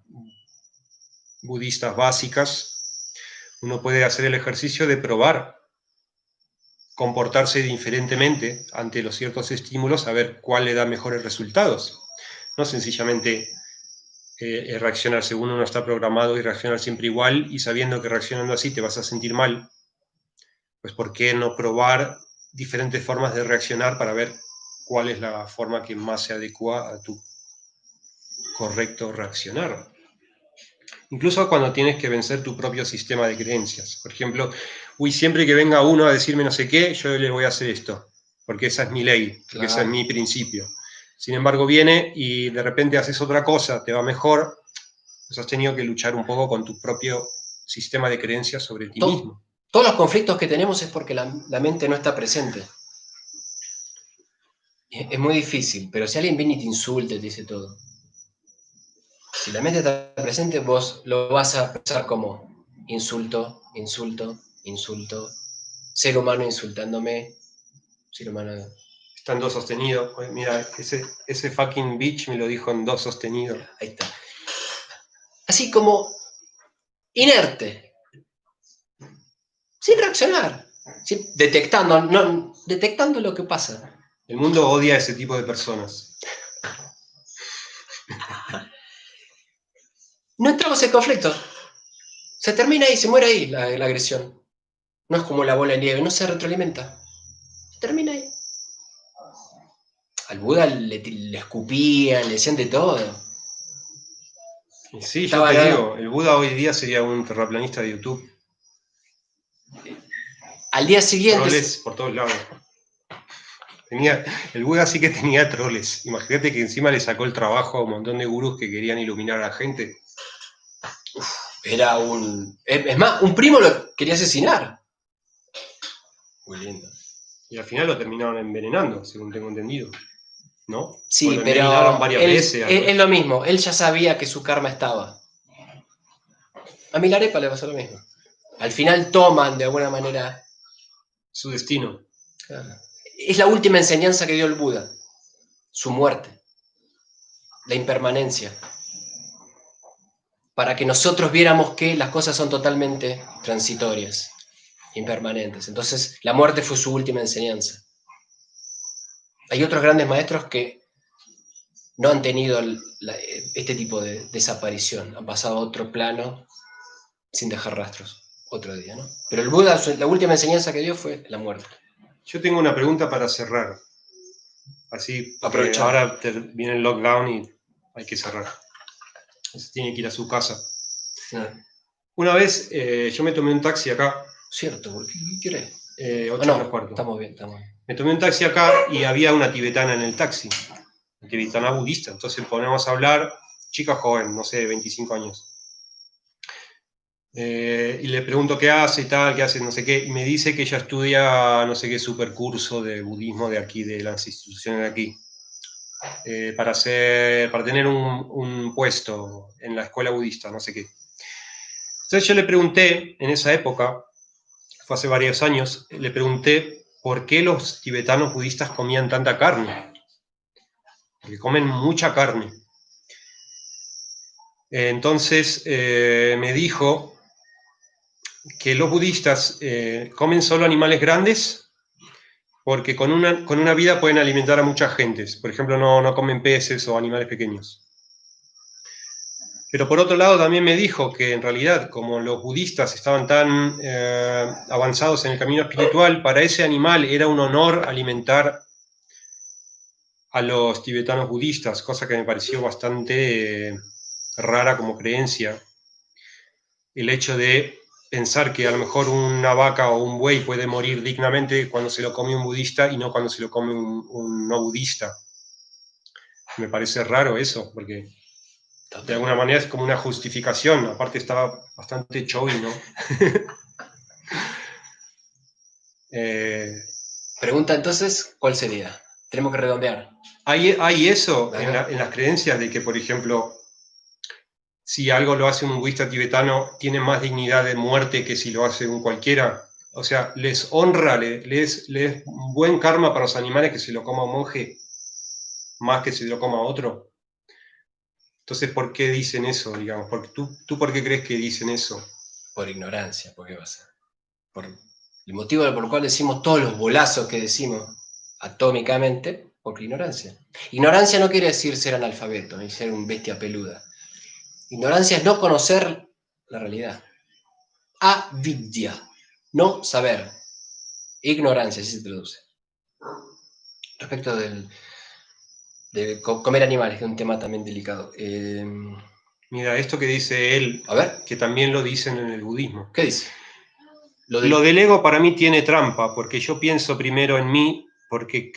budistas básicas, uno puede hacer el ejercicio de probar comportarse diferentemente ante los ciertos estímulos, a ver cuál le da mejores resultados. No sencillamente reaccionar según uno está programado y reaccionar siempre igual y sabiendo que reaccionando así te vas a sentir mal, pues ¿por qué no probar diferentes formas de reaccionar para ver cuál es la forma que más se adecua a tu correcto reaccionar? Incluso cuando tienes que vencer tu propio sistema de creencias. Por ejemplo, siempre que venga uno a decirme no sé qué, yo le voy a hacer esto, porque esa es mi ley, porque Claro. ese es mi principio. Sin embargo, viene y de repente haces otra cosa, te va mejor, pues has tenido que luchar un poco con tu propio sistema de creencias sobre ti mismo. Todos los conflictos que tenemos es porque la mente no está presente. Es muy difícil, pero si alguien viene y te insulta y te dice todo, si la mente está presente, vos lo vas a pensar como insulto, insulto, insulto, ser humano insultándome, ser humano... Está en do sostenido. Mira, ese fucking bitch me lo dijo en do sostenido. Ahí está. Así como inerte, sin reaccionar, detectando lo que pasa. El mundo odia a ese tipo de personas. No entramos en conflicto. Se termina ahí, se muere ahí la agresión. No es como la bola de nieve, no se retroalimenta. Se termina ahí. Al Buda le escupían, le decían de todo. Sí, yo te digo, el Buda hoy día sería un terraplanista de YouTube. Al día siguiente... Troles por todos lados. El Buda sí que tenía troles. Imagínate que encima le sacó el trabajo a un montón de gurús que querían iluminar a la gente. Era un... Es más, un primo lo quería asesinar. Muy lindo. Y al final lo terminaron envenenando, según tengo entendido. ¿No? Sí, lo pero envenenaron varias veces. Es lo mismo. Él ya sabía que su karma estaba. A Milarepa le pasó lo mismo. Al final toman, de alguna manera... su destino. Claro. Es la última enseñanza que dio el Buda. Su muerte. La impermanencia. Para que nosotros viéramos que las cosas son totalmente transitorias, impermanentes. Entonces, la muerte fue su última enseñanza. Hay otros grandes maestros que no han tenido este tipo de desaparición, han pasado a otro plano sin dejar rastros, otro día, ¿no? Pero el Buda, la última enseñanza que dio fue la muerte. Yo tengo una pregunta para cerrar. Así, ahora viene el lockdown y hay que cerrar. Se tiene que ir a su casa. Sí. Una vez yo me tomé un taxi acá. Cierto, ¿por qué querés? 8:15. Estamos bien. Me tomé un taxi acá y había una tibetana en el taxi. Una tibetana budista. Entonces ponemos a hablar, chica joven, no sé, 25 años. Y le pregunto qué hace y tal, qué hace no sé qué, y me dice que ella estudia no sé qué supercurso de budismo de aquí, de las instituciones de aquí, para tener un puesto en la escuela budista, no sé qué. Entonces yo le pregunté, en esa época, fue hace varios años, le pregunté por qué los tibetanos budistas comían tanta carne, porque comen mucha carne. Entonces me dijo que los budistas comen solo animales grandes porque con una vida pueden alimentar a mucha gente. Por ejemplo, no comen peces o animales pequeños. Pero por otro lado también me dijo que en realidad, como los budistas estaban tan avanzados en el camino espiritual, para ese animal era un honor alimentar a los tibetanos budistas, cosa que me pareció bastante rara como creencia. El hecho de pensar que a lo mejor una vaca o un buey puede morir dignamente cuando se lo come un budista y no cuando se lo come un no budista. Me parece raro eso, porque de alguna manera es como una justificación, aparte estaba bastante choy, ¿no? Pregunta entonces, ¿cuál sería? Tenemos que redondear. ¿Hay eso en Acá. las creencias de que, por ejemplo, si algo lo hace un budista tibetano, tiene más dignidad de muerte que si lo hace un cualquiera? O sea, ¿les honra, les buen karma para los animales que se lo coma un monje más que si lo coma otro? Entonces, ¿por qué dicen eso, digamos? Porque ¿tú por qué crees que dicen eso? Por ignorancia, ¿por qué va a ser? Por el motivo por el cual decimos todos los bolazos que decimos atómicamente, por ignorancia. Ignorancia no quiere decir ser analfabeto, ni ser un bestia peluda. Ignorancia es no conocer la realidad. Avidya, no saber. Ignorancia, así se traduce. Respecto de comer animales, que es un tema también delicado. Mira, esto que dice él, A ver, que también lo dicen en el budismo. ¿qué dice? Lo del ego para mí tiene trampa, porque yo pienso primero en mí, porque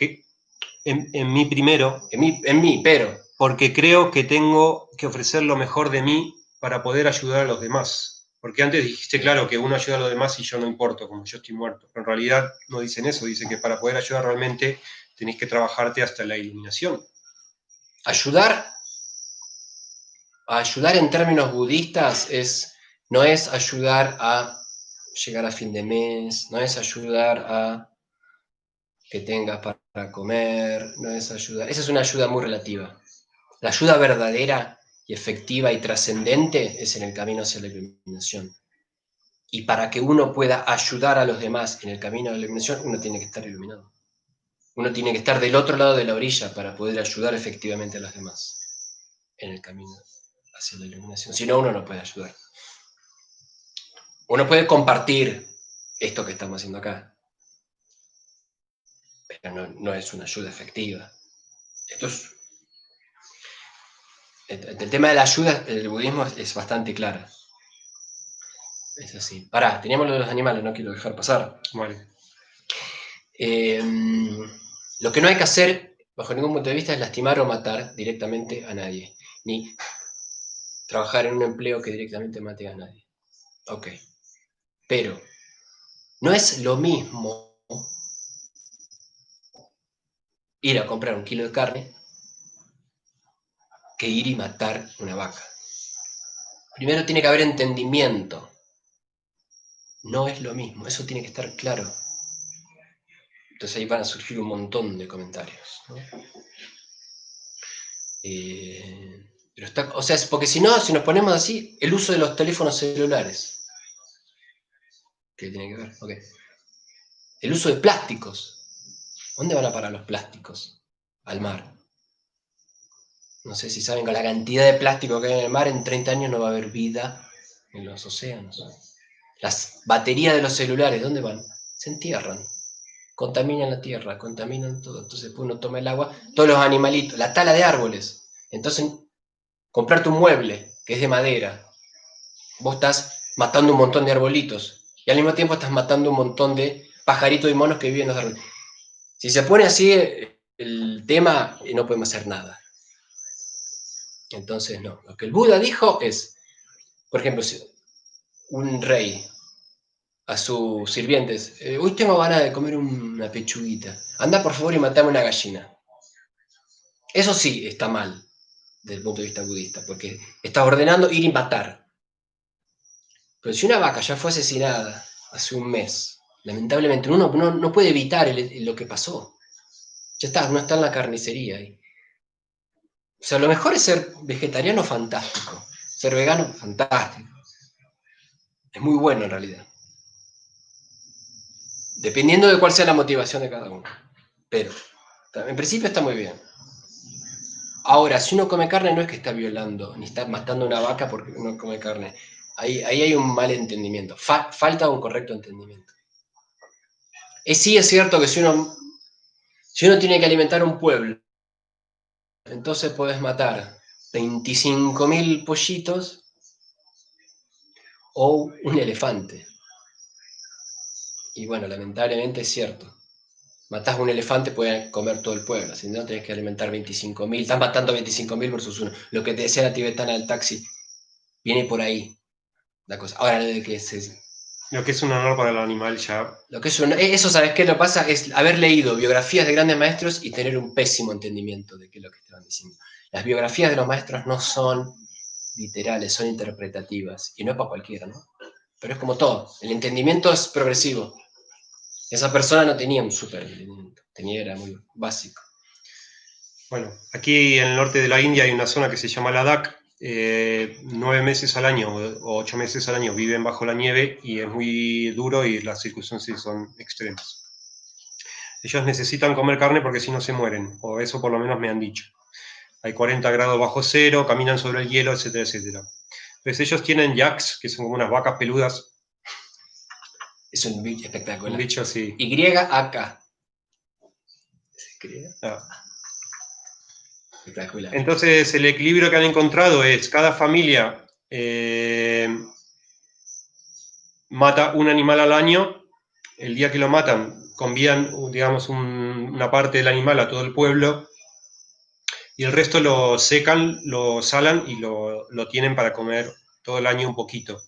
en mí primero, En mí, pero. porque creo que tengo que ofrecer lo mejor de mí para poder ayudar a los demás. Porque antes dijiste, claro, que uno ayuda a los demás y yo no importo, como yo estoy muerto. Pero en realidad no dicen eso, dicen que para poder ayudar realmente tenés que trabajarte hasta la iluminación. Ayudar en términos budistas no es ayudar a llegar a fin de mes, no es ayudar a que tengas para comer, no es ayudar. Esa es una ayuda muy relativa. La ayuda verdadera y efectiva y trascendente es en el camino hacia la iluminación. Y para que uno pueda ayudar a los demás en el camino de la iluminación, uno tiene que estar iluminado. Uno tiene que estar del otro lado de la orilla para poder ayudar efectivamente a los demás en el camino hacia la iluminación. Si no, uno no puede ayudar. Uno puede compartir esto que estamos haciendo acá, pero no es una ayuda efectiva. Esto es, el tema de la ayuda, el budismo es bastante claro. Es así. Pará, teníamos lo de los animales, no quiero dejar pasar. Vale. Lo que no hay que hacer, bajo ningún punto de vista, es lastimar o matar directamente a nadie. Ni trabajar en un empleo que directamente mate a nadie. Ok. Pero no es lo mismo ir a comprar un kilo de carne que ir y matar una vaca. Primero tiene que haber entendimiento. No es lo mismo, eso tiene que estar claro. Entonces ahí van a surgir un montón de comentarios, ¿no? Pero está, o sea, porque si no, si nos ponemos así, el uso de los teléfonos celulares. ¿Qué tiene que ver? Okay. El uso de plásticos. ¿Dónde van a parar los plásticos? Al mar. No sé si saben, con la cantidad de plástico que hay en el mar, en 30 años no va a haber vida en los océanos. Las baterías de los celulares, ¿dónde van? Se entierran. Contaminan la tierra, contaminan todo. Entonces uno toma el agua, todos los animalitos, la tala de árboles. Entonces, comprarte un mueble que es de madera, vos estás matando un montón de arbolitos y al mismo tiempo estás matando un montón de pajaritos y monos que viven en los árboles. Si se pone así el tema, no podemos hacer nada. Entonces, no. Lo que el Buda dijo es, por ejemplo, si un rey a sus sirvientes, hoy tengo ganas de comer una pechuguita, anda por favor y matame una gallina. Eso sí está mal desde el punto de vista budista, porque está ordenando ir y matar. Pero si una vaca ya fue asesinada hace un mes, lamentablemente uno no puede evitar lo que pasó. Ya está, no está en la carnicería. O sea, lo mejor es ser vegetariano fantástico, ser vegano fantástico. Es muy bueno en realidad. Dependiendo de cuál sea la motivación de cada uno. Pero, en principio está muy bien. Ahora, si uno come carne no es que está violando, ni está matando a una vaca porque uno come carne. Ahí hay un mal entendimiento, falta un correcto entendimiento. Sí es cierto que si uno tiene que alimentar un pueblo, entonces podés matar 25.000 pollitos o un elefante. Y bueno, lamentablemente es cierto. Matás un elefante, puede comer todo el pueblo, si no tenés que alimentar 25.000. Estás matando 25.000 versus uno. Lo que te decía la tibetana del taxi, viene por ahí la cosa. Ahora, Lo que es un honor para el animal ya. lo que eso, ¿sabes qué? Lo pasa es haber leído biografías de grandes maestros y tener un pésimo entendimiento de qué es lo que estaban diciendo. Las biografías de los maestros no son literales, son interpretativas. Y no es para cualquiera, ¿no? Pero es como todo. El entendimiento es progresivo. Esa persona no tenía un súper entendimiento. Era muy básico. Bueno, aquí en el norte de la India hay una zona que se llama Ladakh. 9 meses al año o 8 meses al año viven bajo la nieve y es muy duro y las circunstancias son extremas. Ellos necesitan comer carne porque si no se mueren, o eso por lo menos me han dicho. Hay 40 grados bajo cero, caminan sobre el hielo, etcétera, etcétera. Entonces ellos tienen yaks, que son como unas vacas peludas. Es un bicho espectacular. Un bicho así. Y-A-K. Ah. Espectacular. Entonces el equilibrio que han encontrado es cada familia mata un animal al año. El día que lo matan convían, digamos, una parte del animal a todo el pueblo y el resto lo secan, lo salan y lo tienen para comer todo el año un poquito.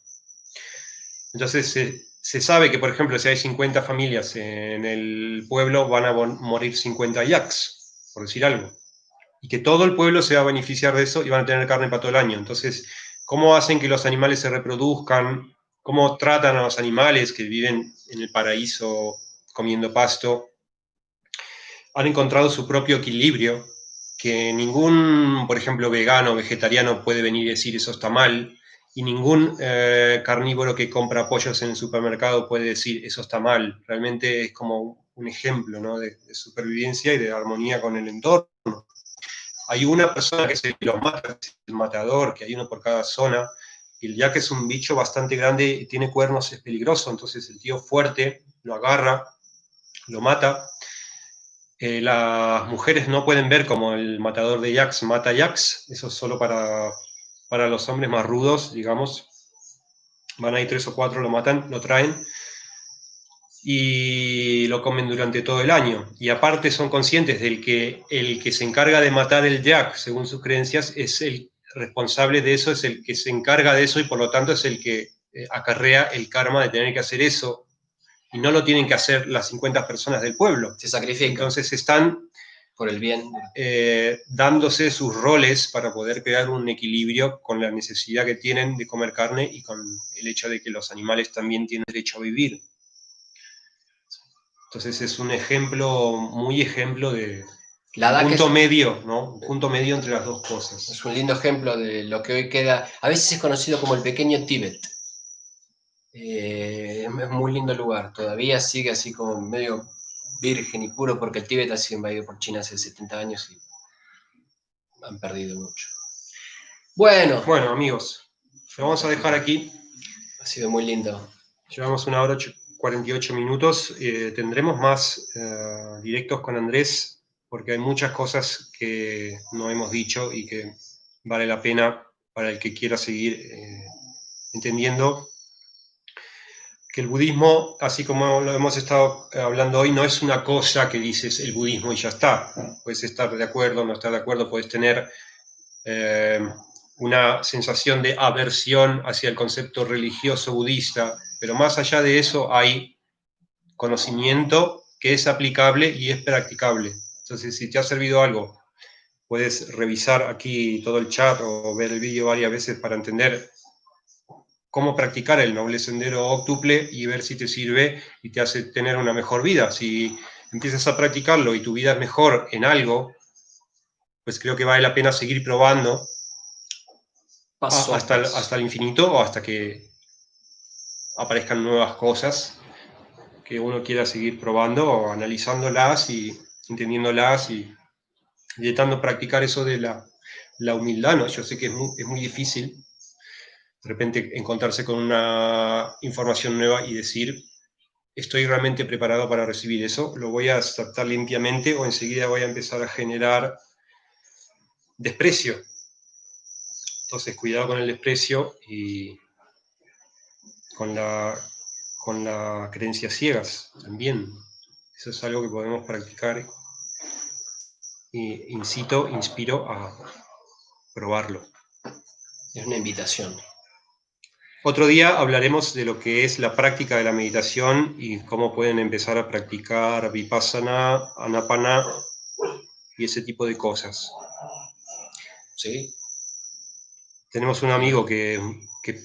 Entonces se sabe que, por ejemplo, si hay 50 familias en el pueblo, van a morir 50 yaks, por decir algo. Y que todo el pueblo se va a beneficiar de eso y van a tener carne para todo el año. Entonces, ¿cómo hacen que los animales se reproduzcan? ¿Cómo tratan a los animales que viven en el paraíso comiendo pasto? Han encontrado su propio equilibrio, que ningún, por ejemplo, vegano o vegetariano puede venir y decir eso está mal, y ningún carnívoro que compra pollos en el supermercado puede decir eso está mal. Realmente es como un ejemplo, ¿no?, de supervivencia y de armonía con el entorno. Hay una persona que es el que los mata, es el matador, que hay uno por cada zona, y el yak es un bicho bastante grande y tiene cuernos, es peligroso, entonces el tío fuerte lo agarra, lo mata. Las mujeres no pueden ver como el matador de yaks mata yaks, eso es solo para los hombres más rudos, digamos. Van ahí 3 o 4, lo matan, lo traen y lo comen durante todo el año. Y aparte son conscientes del que el que se encarga de matar el yak, según sus creencias, es el responsable de eso, es el que se encarga de eso y por lo tanto es el que acarrea el karma de tener que hacer eso. Y no lo tienen que hacer las 50 personas del pueblo. Se sacrifica. Entonces están por el bien. Dándose sus roles para poder crear un equilibrio con la necesidad que tienen de comer carne y con el hecho de que los animales también tienen derecho a vivir. Entonces es un ejemplo, muy ejemplo de punto medio, ¿no? Un punto medio entre las dos cosas. Es un lindo ejemplo de lo que hoy queda, a veces es conocido como el pequeño Tíbet. Es muy lindo lugar, todavía sigue así como medio virgen y puro porque el Tíbet ha sido invadido por China hace 70 años y han perdido mucho. Bueno, amigos, lo vamos a dejar aquí. Ha sido muy lindo. Llevamos 1 hora 48 minutos. Tendremos más directos con Andrés porque hay muchas cosas que no hemos dicho y que vale la pena para el que quiera seguir entendiendo que el budismo, así como lo hemos estado hablando hoy, no es una cosa que dices el budismo y ya está. Puedes estar de acuerdo, no estar de acuerdo, puedes tener una sensación de aversión hacia el concepto religioso budista, pero más allá de eso hay conocimiento que es aplicable y es practicable. Entonces, si te ha servido algo, puedes revisar aquí todo el chat o ver el vídeo varias veces para entender cómo practicar el noble sendero óctuple y ver si te sirve y te hace tener una mejor vida. Si empiezas a practicarlo y tu vida es mejor en algo, pues creo que vale la pena seguir probando hasta el infinito o hasta que aparezcan nuevas cosas que uno quiera seguir probando o analizándolas y entendiéndolas y intentando practicar eso de la humildad, ¿no? Yo sé que es muy difícil de repente encontrarse con una información nueva y decir, ¿estoy realmente preparado para recibir eso? ¿Lo voy a aceptar limpiamente o enseguida voy a empezar a generar desprecio? Entonces, cuidado con el desprecio y con la creencias ciegas también. Eso es algo que podemos practicar y inspiro a probarlo. Es una invitación. Otro día hablaremos de lo que es la práctica de la meditación y cómo pueden empezar a practicar vipassana, anapana y ese tipo de cosas. ¿Sí? Tenemos un amigo que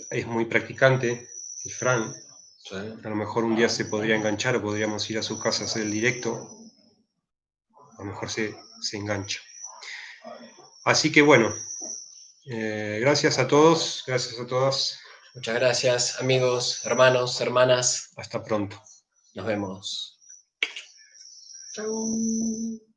es muy practicante, el Fran. ¿Sí? A lo mejor un día se podría enganchar o podríamos ir a su casa a hacer el directo. A lo mejor se engancha. Así que bueno, gracias a todos, gracias a todas. Muchas gracias, amigos, hermanos, hermanas. Hasta pronto. Nos vemos. Chau.